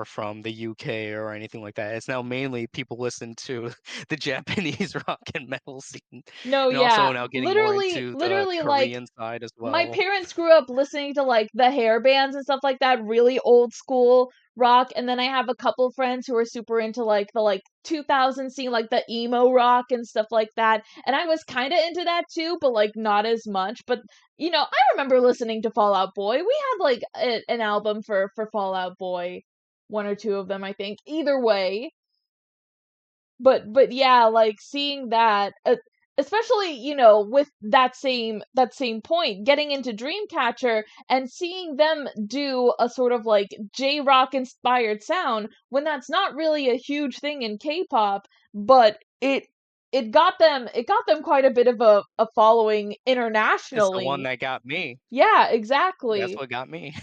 from the UK or anything like that. It's now mainly people listen to the Japanese rock and metal scene, No, and also yeah. now getting more Literally into the literally like Korean side as my well. parents grew up listening to like the hair bands and stuff like that, really old school rock, and then I have a couple friends who are super into like the like 2000 scene, like the emo rock and stuff like that. And I was kind of into that too, but like not as much. But I remember listening to Fall Out Boy. We had like an album for Fall Out Boy, one or two of them, I think. Either way, but yeah, like seeing that, especially with that same point, getting into Dreamcatcher and seeing them do a sort of like J-rock inspired sound when that's not really a huge thing in K-pop, but it got them quite a bit of a following It's the one internationally. that got me. Yeah, That's exactly. what got me.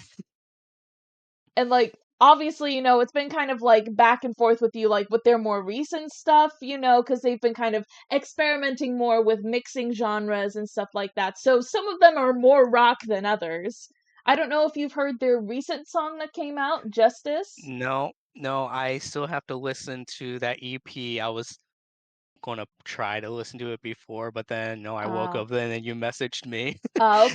And like obviously it's been kind of like back and forth with you like with their more recent stuff, because they've been kind of experimenting more with mixing genres and stuff like that, so some of them are more rock than others. I don't know if you've heard their recent song that came out, Justice. No, no, I still have to listen to that EP. I was gonna try to listen to it before, but then no, I woke uh up then and you messaged me,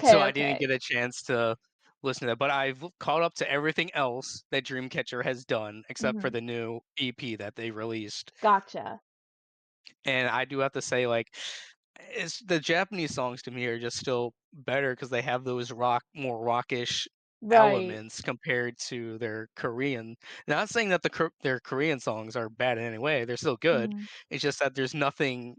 so okay, I didn't okay. get a chance to listen to that. But I've caught up to everything else that Dreamcatcher has done, except for Hmm. the new EP that they released. Gotcha. And I do have to say, like, it's the Japanese songs to me are just still better because they have those more rockish Right. elements compared to their Korean. Not saying that their Korean songs are bad in any way; they're still good. Hmm. It's just that there's nothing.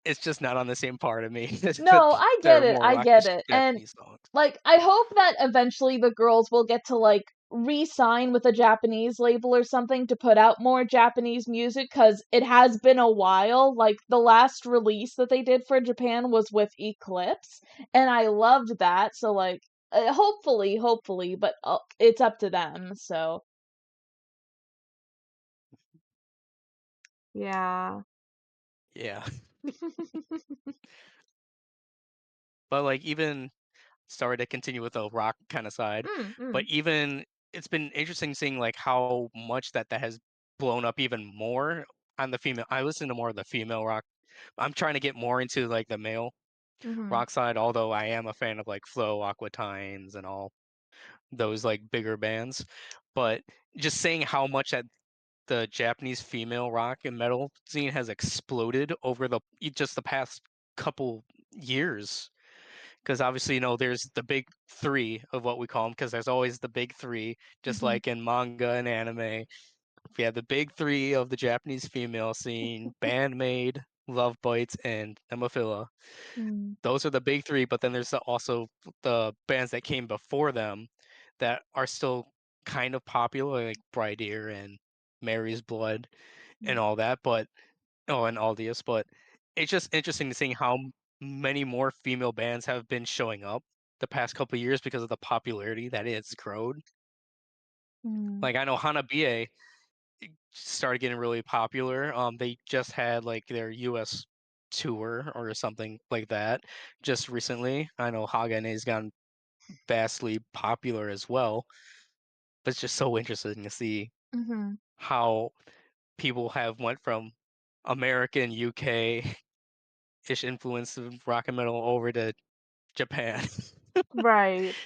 It's just not on the same par to me as with No, I get their it. more I get rockish it. And Japanese songs. like I hope that eventually the girls will get to like re-sign with a Japanese label or something to put out more Japanese music, cuz it has been a while. Like the last release that they did for Japan was with Eclipse, and I loved that. So like hopefully, but it's up to them. So yeah. Yeah, but like even sorry to continue with the rock kind of side, Mm, but mm. even it's been interesting seeing like how much that has blown up even more on the female. I listen to more of the female rock. I'm trying to get more into like the male Mhm. rock side, although I am a fan of like Flow, Aquatines, and all those like bigger bands. But just saying how much that the Japanese female rock and metal scene has exploded over just the past couple years. because obviously, there's the big three of what we call them, because there's always the big three, just Mhm. like in manga and anime. We have the big three of the Japanese female scene: Bandmaid, Love Bites, and Nemophila. Mm. Those are the big three, but then there's also the bands that came before them that are still kind of popular, like Bright Ear and Mary's Blood and all that. But and Aldius. But it's just interesting to see how many more female bands have been showing up the past couple of years because of the popularity that it's grown. Mm. Like I know Hanabiye started getting really popular. They just had like their US tour or something like that just recently. I know Hagane's gotten vastly popular as well, but it's just so interesting to see Mhm. how people have went from American, UK ish influence of rock and metal over to Japan. Right.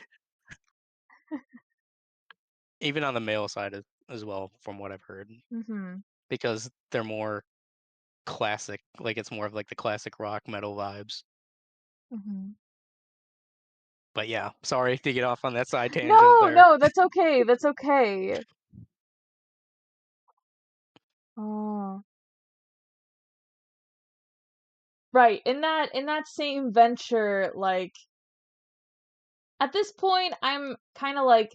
Even on the male side as well, from what I've heard, Mhm. because they're more classic. Like it's more of like the classic rock metal vibes. Mhm. But yeah, sorry to get off on that side tangent No, there. no, that's okay. That's okay. Oh. Right. In that same venture, like at this point I'm kind of like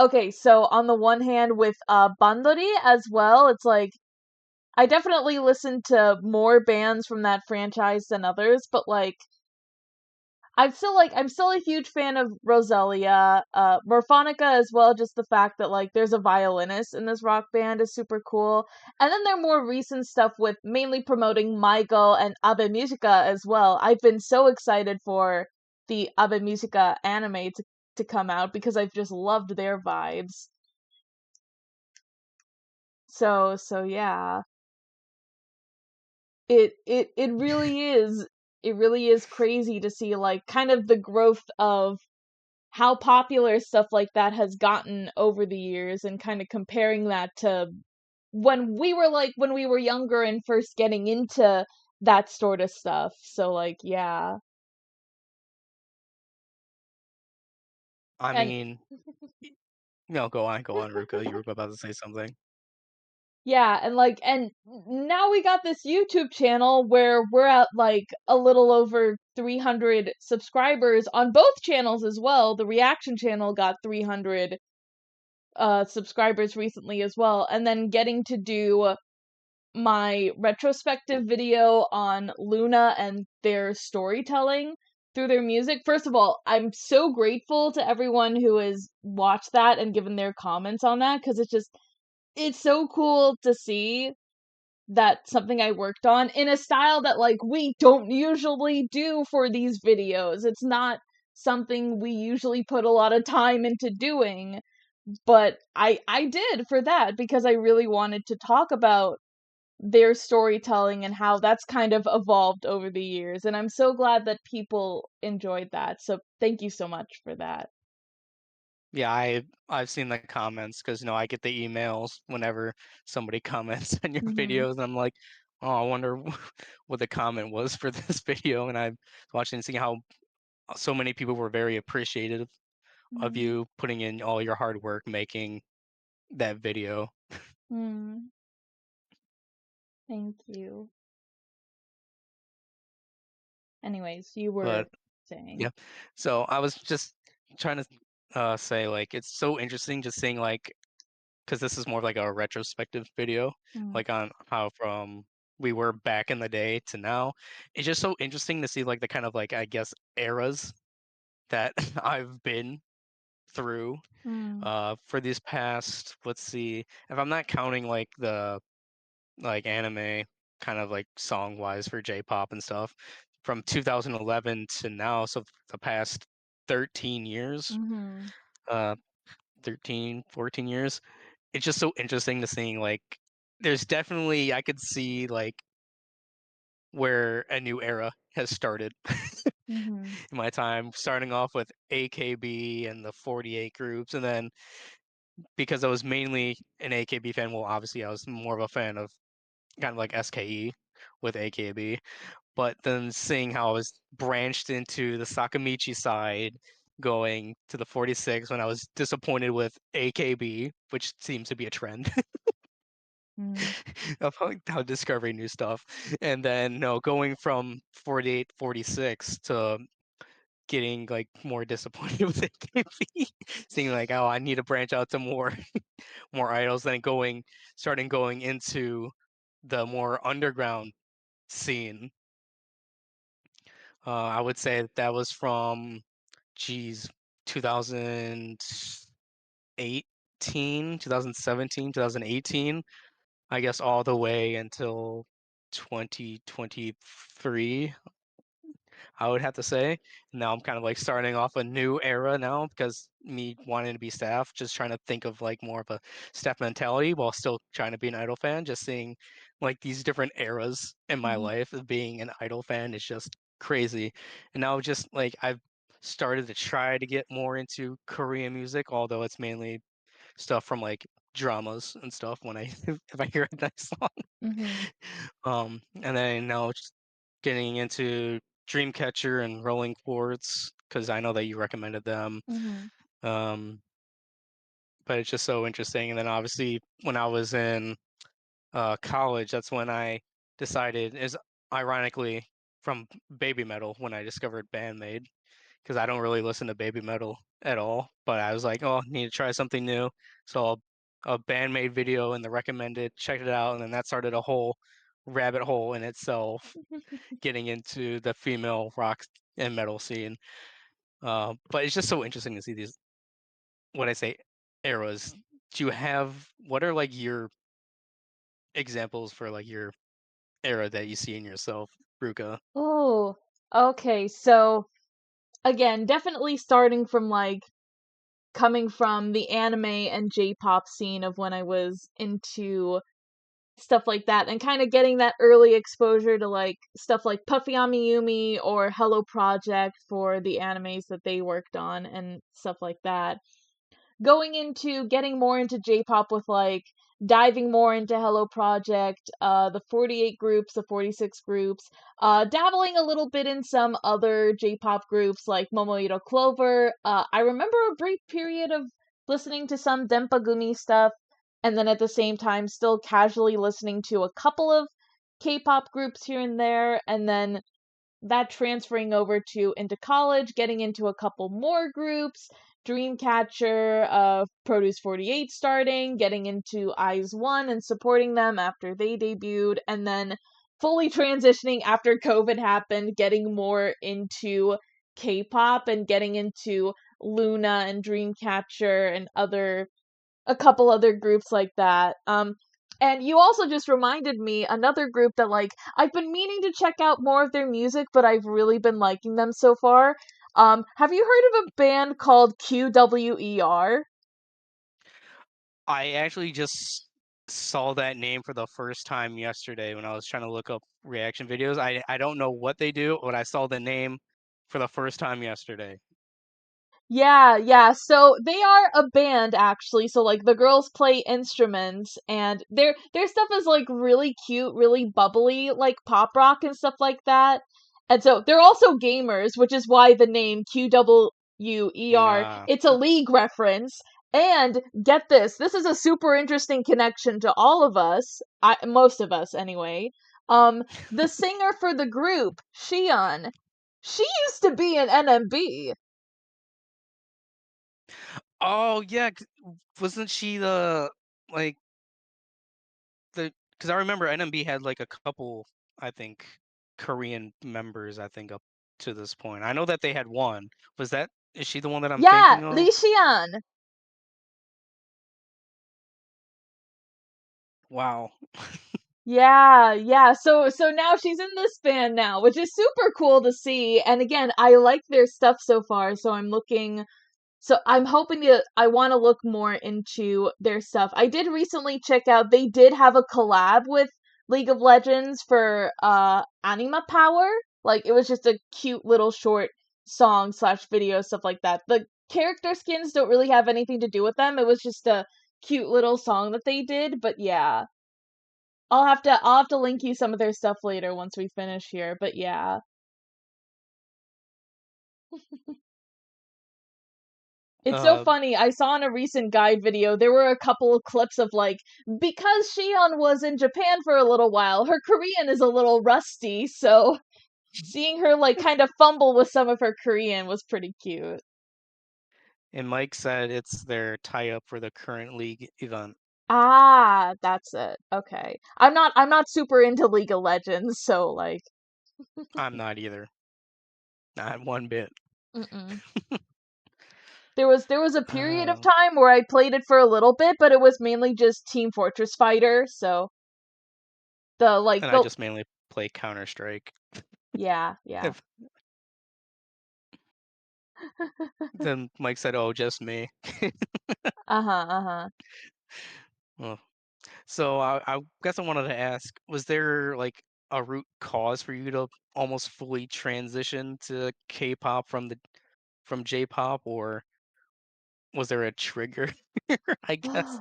okay, so on the one hand with Bandori as well, it's like I definitely listen to more bands from that franchise than others, but like I'm still a huge fan of Roselia, Morphonica as well, just the fact that like there's a violinist in this rock band is super cool. And then their more recent stuff with mainly promoting Michael and Abe Musica as well. I've been so excited for the Abe Musica anime to come out because I've just loved their vibes. So yeah. It really is crazy to see like kind of the growth of how popular stuff like that has gotten over the years and kind of comparing that to when we were younger and first getting into that sort of stuff. So like yeah. I And mean, no, go on, Ruka. You were about to say something. yeah, and now we got this YouTube channel where we're at like a little over 300 subscribers on both channels as well. The reaction channel got 300 subscribers recently as well, and then getting to do my retrospective video on Luna and their storytelling through their music. First of all, I'm so grateful to everyone who has watched that and given their comments on that because it's so cool to see that something I worked on in a style that like we don't usually do for these videos. It's not something we usually put a lot of time into doing, but I did for that because I really wanted to talk about their storytelling and how that's kind of evolved over the years, and I'm so glad that people enjoyed that. So thank you so much for that. Yeah, I've seen the comments because I get the emails whenever somebody comments on your Mhm. videos, and I'm like, oh, I wonder what the comment was for this video, and I'm watching and seeing how so many people were very appreciative of Mhm. you putting in all your hard work making that video. Mm, thank you. Anyways, you were But saying. yeah, so I was just trying to say like it's so interesting just seeing like because this is more of like a retrospective video, Mm, like on how from we were back in the day to now. It's just so interesting to see like the kind of like I guess eras that I've been through mm, for these past, let's see, if I'm not counting like the like anime kind of like song wise for J-pop and stuff from 2011 to now, so the past 13 years, mhm, uh 13, 14 years. It's just so interesting to seeing like there's definitely I could see like where a new era has started mhm, in my time, starting off with AKB and the 48 groups, and then because I was mainly an AKB fan, well, obviously I was more of a fan of kind of like SKE with AKB, but then seeing how I was branched into the Sakamichi side, going to the 46 when I was disappointed with AKB, which seems to be a trend Mm. of how discovering new stuff, and then no going from 48, 46 to getting like more disappointed with AKB, seeing like, oh, I need to branch out to more more idols, then starting going into the more underground scene. I would say that was from, geez, 2018, 2017, 2018, I guess all the way until 2023, I would have to say. Now I'm kind of like starting off a new era now because me wanting to be staff, just trying to think of like more of a staff mentality while still trying to be an idol fan. Just seeing like these different eras in my Mhm. life of being an idol fan is just crazy. And now just like I've started to try to get more into Korean music, although it's mainly stuff from like dramas and stuff when I if I hear a nice song. Mhm. And then now just getting into Dreamcatcher and Rolling Quartz because I know that you recommended them. Mhm. Um, but it's just so interesting. And then obviously when I was in college, that's when I decided is ironically from baby metal when I discovered Bandmade because I don't really listen to baby metal at all. But I was like, oh, I need to try something new. So a Bandmade video and the recommended, checked it out, and then that started a whole rabbit hole in itself, getting into the female rock and metal scene. But it's just so interesting to see these, what I say, eras. Do you have, what are like your examples for like your era that you see in yourself, Ruka? Oh, okay. So again, definitely starting from like coming from the anime and J-pop scene of when I was into stuff like that and kind of getting that early exposure to like stuff like Puffy Amiyumi or Hello Project for the animes that they worked on and stuff like that. Going into getting more into J-pop with like diving more into Hello Project, the 48 groups, the 46 groups, dabbling a little bit in some other J-pop groups like Momoiro Clover. I remember a brief period of listening to some Denpa stuff, and then at the same time still casually listening to a couple of K-pop groups here and there, and then that transferring over to into college, getting into a couple more groups, Dreamcatcher, Produce 48 starting, getting into Eyes One and supporting them after they debuted, and then fully transitioning after COVID happened, getting more into K-pop and getting into Luna and Dreamcatcher and a couple other groups like that. And you also just reminded me another group that like I've been meaning to check out more of their music, but I've really been liking them so far. Have you heard of a band called QWER? I actually just saw that name for the first time yesterday when I was trying to look up reaction videos. I don't know what they do, but I saw the name for the first time yesterday. Yeah, yeah. So they are a band actually. So like the girls play instruments and their stuff is like really cute, really bubbly, like pop rock and stuff like that. And so they're also gamers, which is why the name QWER, Nah. it's a league reference. And get this, this is a super interesting connection to all of us, most of us anyway. The singer for the group, Shion, she used to be in NMB. Oh yeah, wasn't she the like the? Because I remember NMB had like a couple, I think, Korean members. I think up to this point, I know that they had one. Was that? Is she the one that I'm Yeah, thinking Lee of? Xian. Wow. Yeah, yeah. So now she's in this band now, which is super cool to see. And again, I like their stuff so far, so I'm hoping to I want to look more into their stuff. I did recently check out they did have a collab with League of Legends for Anima Power. Like it was just a cute little short song slash video stuff like that. The character skins don't really have anything to do with them. It was just a cute little song that they did, but yeah. I'll have to link you some of their stuff later once we finish here, but yeah. It's so Uh, funny. I saw in a recent guide video, there were a couple of clips of like, because Shion was in Japan for a little while, her Korean is a little rusty, so seeing her like kind of fumble with some of her Korean was pretty cute. and Mike said it's their tie-up for the current league event. Ah, that's it. Okay. I'm not super into League of Legends, so like I'm not either. Not one bit. mm-mm. There was a period of Uh, time where I played it for a little bit, but it was mainly just Team Fortress Fighter, so and I just mainly play Counter-Strike. yeah, yeah. If then Mike said, "Oh, just me." Uh-huh, uh-huh. Well, so I guess I wanted to ask, was there like a root cause for you to almost fully transition to K-pop from J-pop, or was there a trigger? I guess.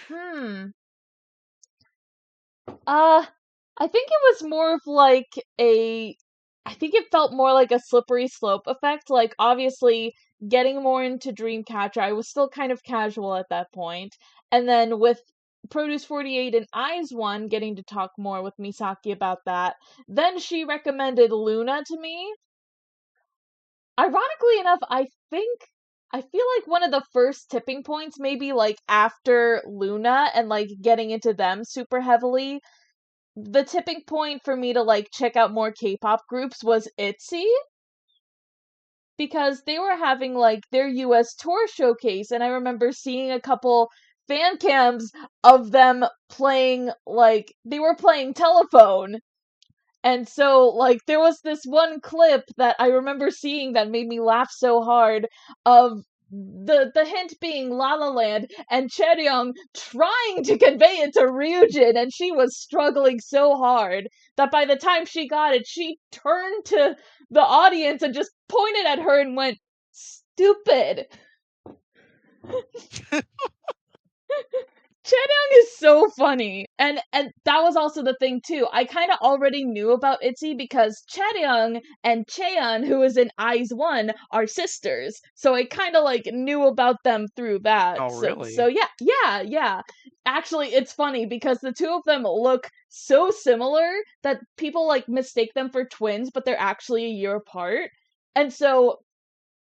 Hmm. Uh, I think it was more of like I think it felt more like a slippery slope effect. Like, obviously, getting more into Dreamcatcher, I was still kind of casual at that point. And then with Produce 48 and Eyes One, getting to talk more with Misaki about that, then she recommended Luna to me. Ironically enough, I feel like one of the first tipping points, maybe like after Luna and like getting into them super heavily, the tipping point for me to like check out more K-pop groups was ITZY, because they were having like their US tour showcase, and I remember seeing a couple fan cams of them playing, like they were playing Telephone. And so, like, there was this one clip that I remember seeing that made me laugh so hard, of the hint being La La Land and Chaeryeong trying to convey it to Ryujin, and she was struggling so hard that by the time she got it, she turned to the audience and just pointed at her and went, "Stupid." Chaeyoung is so funny, and that was also the thing too. I kind of already knew about ITZY because Chaeyoung and Cheon, who is in Eyes One, are sisters. So I kind of like knew about them through that. Oh, So really? yeah, yeah, yeah. Actually, it's funny because the two of them look so similar that people like mistake them for twins, but they're actually a year apart. And so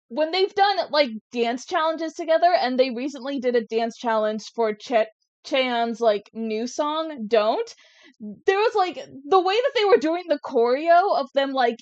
when they've done like dance challenges together, and they recently did a dance challenge for Cheon's like new song "Don't," there was like the way that they were doing the choreo of them like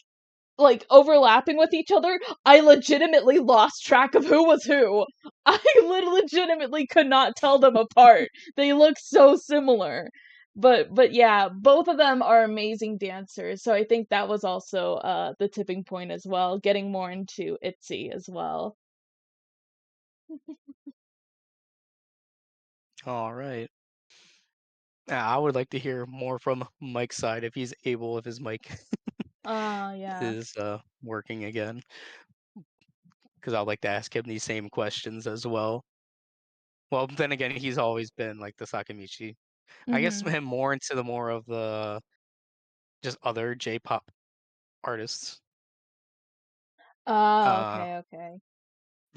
overlapping with each other. I legitimately lost track of who was who. I legitimately could not tell them apart. They look so similar. But yeah, both of them are amazing dancers. So I think that was also the tipping point as well, getting more into ITZY as well. All right. I would like to hear more from Mike's side if he's able, if his mic Yeah. is working again, because I'd like to ask him these same questions as well. Well, then again, he's always been like the Sakamichi. I guess Mhm. him more into the more of the just other J-pop artists. Uh, Okay, okay.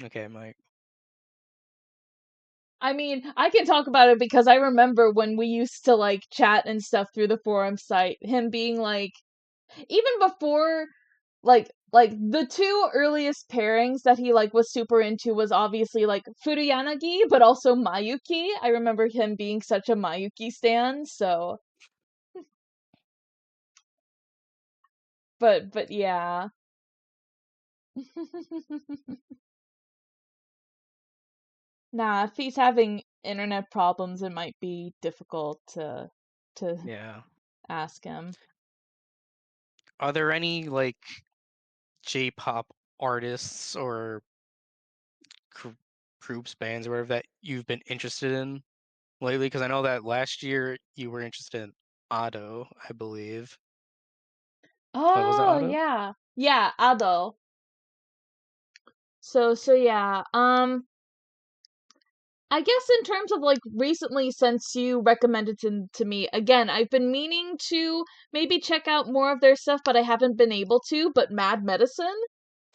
okay, Mike. I mean, I can talk about it because I remember when we used to like chat and stuff through the forum site, him being like, even before like the two earliest pairings that he like was super into was obviously like Furuyanagi but also Mayuki. I remember him being such a Mayuki stan, so but yeah. Nah, if he's having internet problems, it might be difficult to Yeah. ask him. Are there any like J-pop artists or gr- groups, bands, or whatever that you've been interested in lately? Because I know that last year you were interested in Ado, I believe. Was it Oh, Ado? yeah. Yeah, Ado. So yeah. I guess in terms of like recently, since you recommended to me, again, I've been meaning to maybe check out more of their stuff, but I haven't been able to. But Mad Medicine,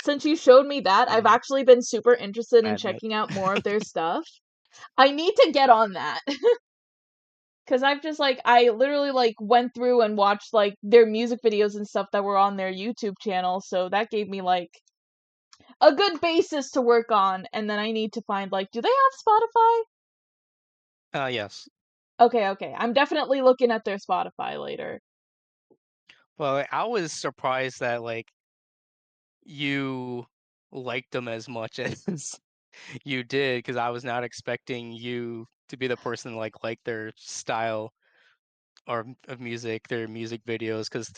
since you showed me that, I've actually been super interested in Mad Med. checking out more of their stuff. I need to get on that. Cause I've just like, I literally like went through and watched like their music videos and stuff that were on their YouTube channel, so that gave me like a good basis to work on, and then I need to find like, do they have Spotify? Yes. Okay. I'm definitely looking at their Spotify later. Well, I was surprised that like you liked them as much as you did, because I was not expecting you to be the person to like their style or of music, their music videos, because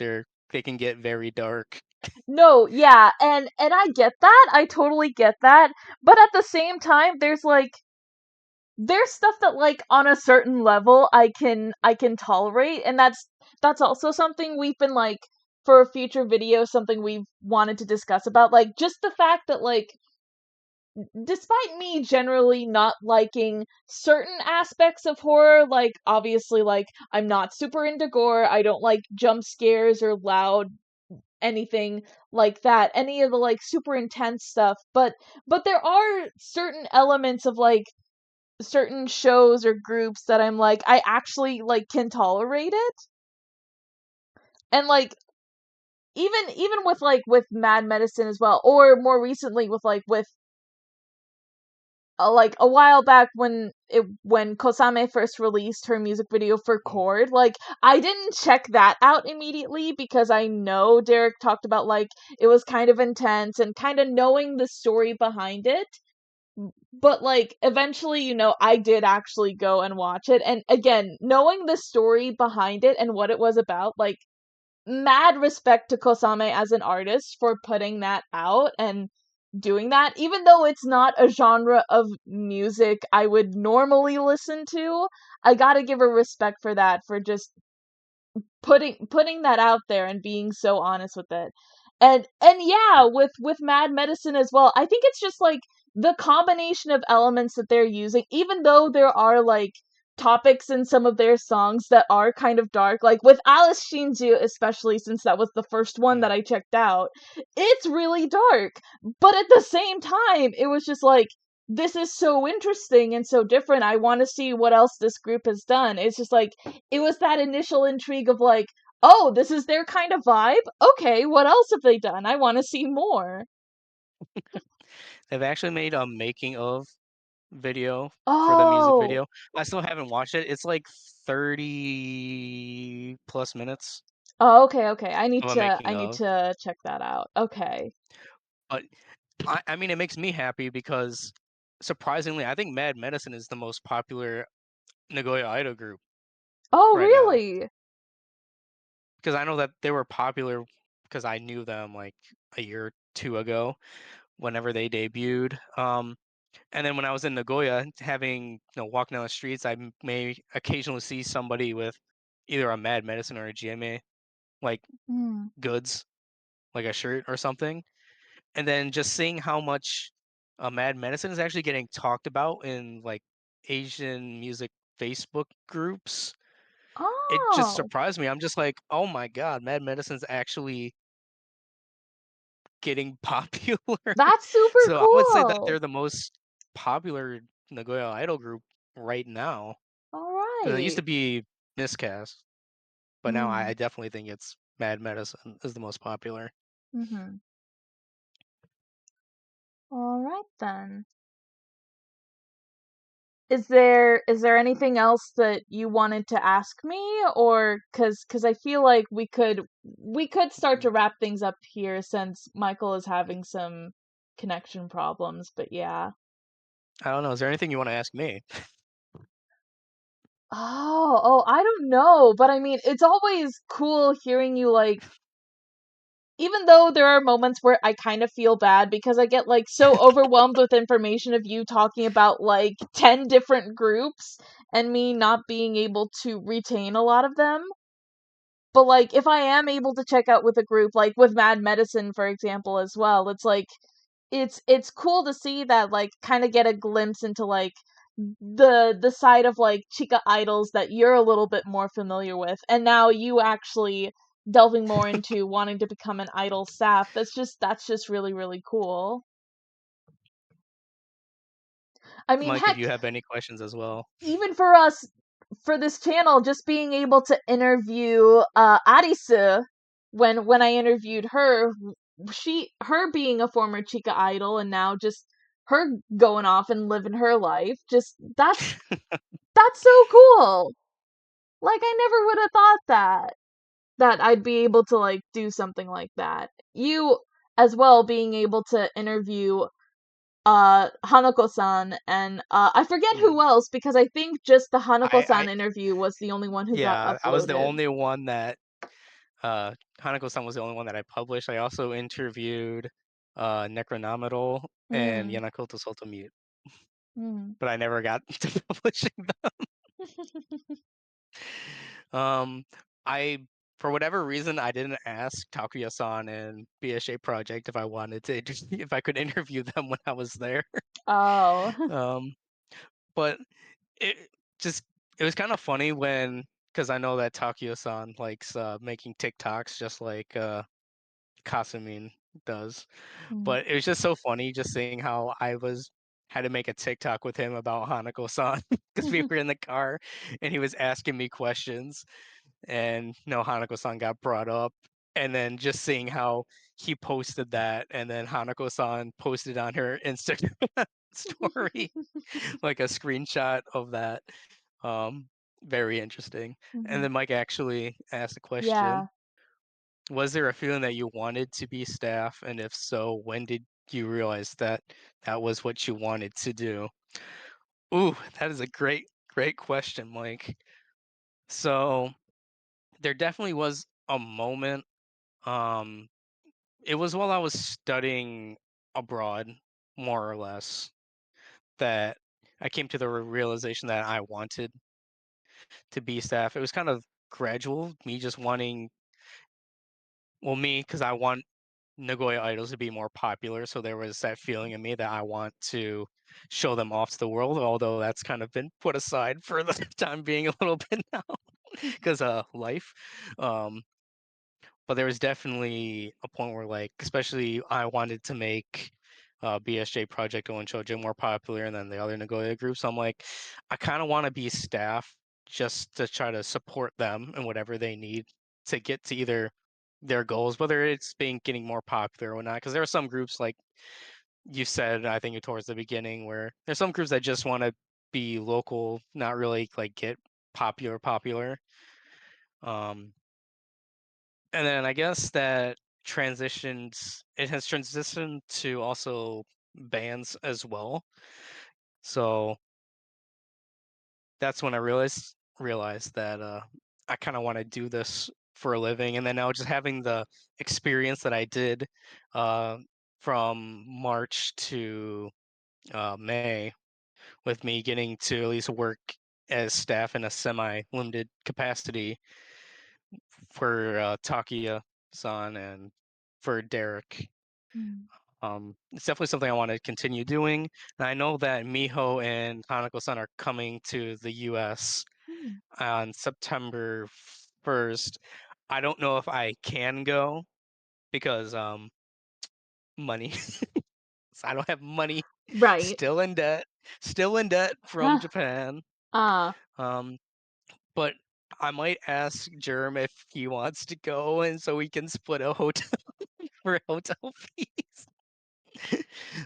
they can get very dark. No, yeah, and I get that. I totally get that. But at the same time, there's stuff that like on a certain level I can tolerate, and that's also something we've been like for a future video, something we've wanted to discuss about, like just the fact that like despite me generally not liking certain aspects of horror, like obviously like I'm not super into gore, I don't like jump scares or loud anything like that, any of the like super intense stuff, but there are certain elements of like certain shows or groups that I'm like I actually like can tolerate it. And like even with like with Mad Medicine as well, or more recently with like a while back when Kosame first released her music video for Mm. Chord, like I didn't check that out immediately because I know Derek talked about like it was kind of intense and kind of knowing the story behind it. But like eventually, I did actually go and watch it, and again, knowing the story behind it and what it was about, like mad respect to Kosame as an artist for putting that out and doing that, even though it's not a genre of music I would normally listen to. I gotta give her respect for that, for just putting that out there and being so honest with it. And yeah, with Mad Medicine as well, I think it's just like the combination of elements that they're using, even though there are like topics in some of their songs that are kind of dark, like with Alice Shinju, especially since that was the first one that Mm. I checked out. It's really dark, but at the same time it was just like, this is so interesting and so different, I want to see what else this group has done. It's just like, it was that initial intrigue of like, oh, this is their kind of vibe? Okay, what else have they done? I want to see more. They've actually made a making of video for the music Oh, video. I still haven't watched it. It's like 30 plus minutes oh, okay. I need of a to I making need of. to check that out. Okay. But I mean, it makes me happy because surprisingly, I think Mad Medicine is the most popular Nagoya Idol group Oh, right now. really? Because I know that they were popular because I knew them like a year or two ago whenever they debuted. And then when I was in Nagoya, walking down the streets, may occasionally see somebody with either a Mad Medicine or a GMA like Hmm. goods, like a shirt or something. And then just seeing how much Mad Medicine is actually getting talked about in like Asian music Facebook groups, it just Oh, surprised me. I'm just like, oh my god, Mad Medicine's actually getting popular. that's super So I would say that cool. they're the most popular Nagoya Idol group right now. All Because it used right. to be Miscast, but now I Mm. definitely think it's Mad Medicine is the most popular. Mhm. All right then. Is there anything else that you wanted to ask me, or cuz I feel like we could start Mm. to wrap things up here since Michael is having some connection problems, but yeah. I don't know. Is there anything you want to ask me? Oh, I don't know, but I mean, it's always cool hearing you like, even though there are moments where I kind of feel bad because I get like so overwhelmed with information of you talking about like 10 different groups and me not being able to retain a lot of them. But like if I am able to check out with a group like with Mad Medicine for example as well, it's like it's cool to see that, like kind of get a glimpse into like the side of like chica idols that you're a little bit more familiar with, and now you actually delving more into wanting to become an idol staff. That's just really, really cool. I mean, Mike, if heck, you have any questions as well. even for us, for this channel, just being able to interview Arisu, when I interviewed her, her being a former chica idol and now just her going off and living her life, just that's so cool. Like, I never would have thought that I'd be able to like do something like that. You as well being able to interview Hanako-san and I forget who else, because I think just the Hanako-san I interview was the only one who got yeah, I was the uploaded. only one that Hanako-san was the only one that I published. I also interviewed Necronominal and Mm. Yanakoto Sotomute, Mm. but I never got to publishing them. I for whatever reason I didn't ask Takuya-san and BSA Project if I wanted to if I could interview them when I was there. Oh. Um, but it just it was kind of funny when because I know that Takuya-san likes making TikToks just like Kasumi does. Mm. But it was just so funny just seeing how I had to make a TikTok with him about Hanako-san because we were in the car and he was asking me questions and Hanako-san got brought up and then just seeing how he posted that and then Hanako-san posted on her Instagram story like a screenshot of that. Um, Very interesting. And Mhm. then Mike actually asked a question. Yeah. Was there a feeling that you wanted to be staff? And if so, when did you realize that that was what you wanted to do? Ooh, that is a great question, Mike. So there definitely was a moment. Um, it was while I was studying abroad, more or less, that I came to the realization that I wanted to be staff. It was kind of gradual, me just wanting, well, me, because I want Nagoya idols to be more popular. So there was that feeling in me that I want to show them off to the world, although that's kind of been put aside for the time being a little bit now because life. Um, but there was definitely a point where, like, especially I wanted to make BSJ Project O and Shoujo more popular than the other Nagoya groups. So I'm like, I kind of want to be staff just to try to support them and whatever they need to get to either their goals, whether it's getting more popular or not. Because there are some groups, like you said, I think towards the beginning, where there's some groups that just want to be local, not really like get popular. Um, and then I guess that it has transitioned to also bands as well. So that's when I realized that I kind of want to do this for a living. And then now just having the experience that I did uh, from March to May, with me getting to at least work as staff in a semi-limited capacity for Takia-san and for Derek. Mm. It's definitely something I want to continue doing. And I know that Miho and Hanako-san are coming to the US Mm. on September 1st. I don't know if I can go because money. I don't have money. Right. Still in debt from Japan. uh Um, but I might ask Germ if he wants to go, and so we can split a hotel for hotel fees.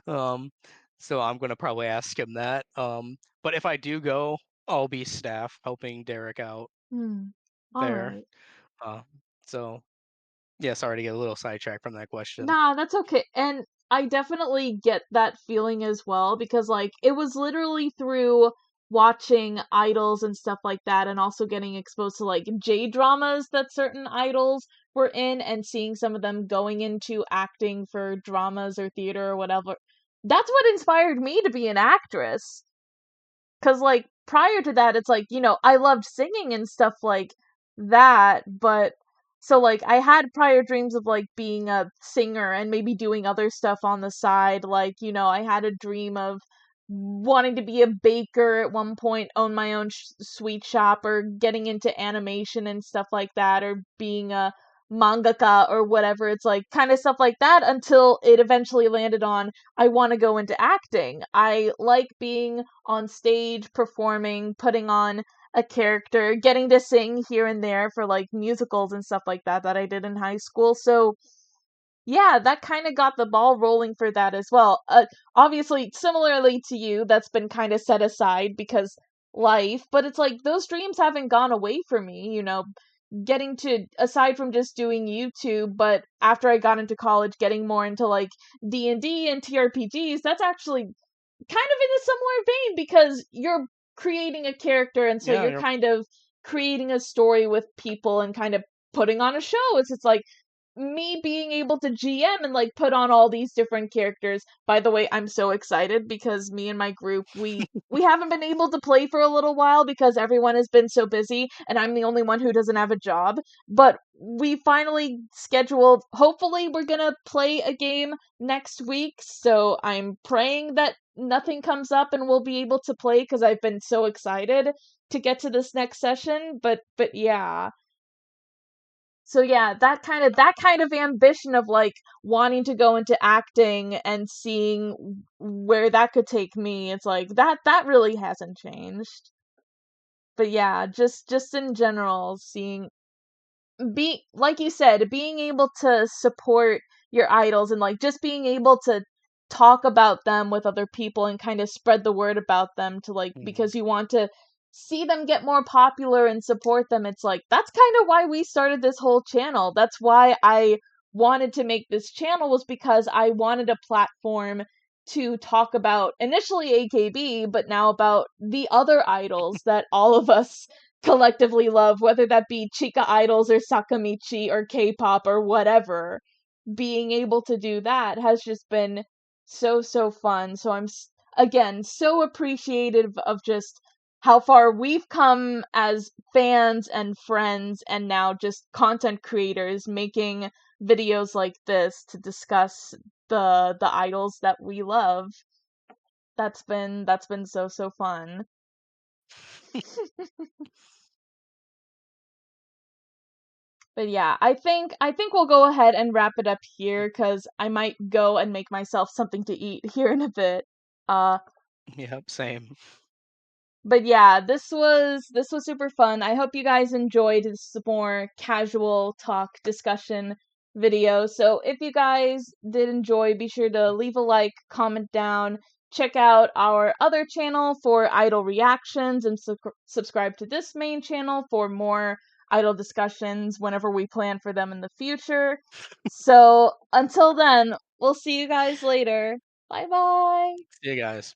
um, so I'm gonna probably ask him that. But if I do go, I'll be staff helping Derek out All there. right. Uh, so yeah, sorry to get a little sidetracked from that question. Nah, that's okay. And I definitely get that feeling as well, because like it was literally through watching idols and stuff like that, and also getting exposed to like J dramas that certain idols were in, and seeing some of them going into acting for dramas or theater or whatever. That's what inspired me to be an actress. Cause like prior to that, it's like, I loved singing and stuff like that, but so like I had prior dreams of like being a singer and maybe doing other stuff on the side. Like, I had a dream of wanting to be a baker at one point, own my own sweet shop, or getting into animation and stuff like that, or being a mangaka or whatever. It's like kind of stuff like that until it eventually landed on I want to go into acting. I like being on stage, performing, putting on a character, getting to sing here and there for like musicals and stuff like that I did in high school. So yeah, that kind of got the ball rolling for that as well. Obviously, similarly to you, that's been kind of set aside because life, but it's like those dreams haven't gone away from me, you know, getting to, aside from just doing YouTube, but after I got into college, getting more into like D&D and TRPGs, that's actually kind of in a similar vein because you're creating a character and so Yeah, you're kind of creating a story with people and kind of putting on a show. It's like me being able to GM and like put on all these different characters. By the way, I'm so excited because me and my group we haven't been able to play for a little while because everyone has been so busy and I'm the only one who doesn't have a job. But we finally scheduled, hopefully we're going to play a game next week. So I'm praying that nothing comes up and we'll be able to play because I've been so excited to get to this next session. But yeah. So yeah, that kind of ambition of like wanting to go into acting and seeing where that could take me, it's like that really hasn't changed. But yeah, just in general, seeing be like you said, being able to support your idols and like just being able to talk about them with other people and kind of spread the word about them to like because you want to see them get more popular and support them. It's like that's kind of why we started this whole channel. That's why I wanted to make this channel, was because I wanted a platform to talk about initially AKB, but now about the other idols that all of us collectively love, whether that be Chika idols or Sakamichi or K-pop or whatever. Being able to do that has just been so fun. So I'm again so appreciative of just how far we've come as fans and friends and now just content creators making videos like this to discuss the idols that we love. That's been so fun. But yeah, I think we'll go ahead and wrap it up here because I might go and make myself something to eat here in a bit. Uh, Yep, same. but yeah, this was super fun. I hope you guys enjoyed this more casual talk discussion video. So if you guys did enjoy, be sure to leave a like, comment down, check out our other channel for idol reactions, and subscribe to this main channel for more idol discussions whenever we plan for them in the future. So until then, we'll see you guys later. Bye bye. See you guys.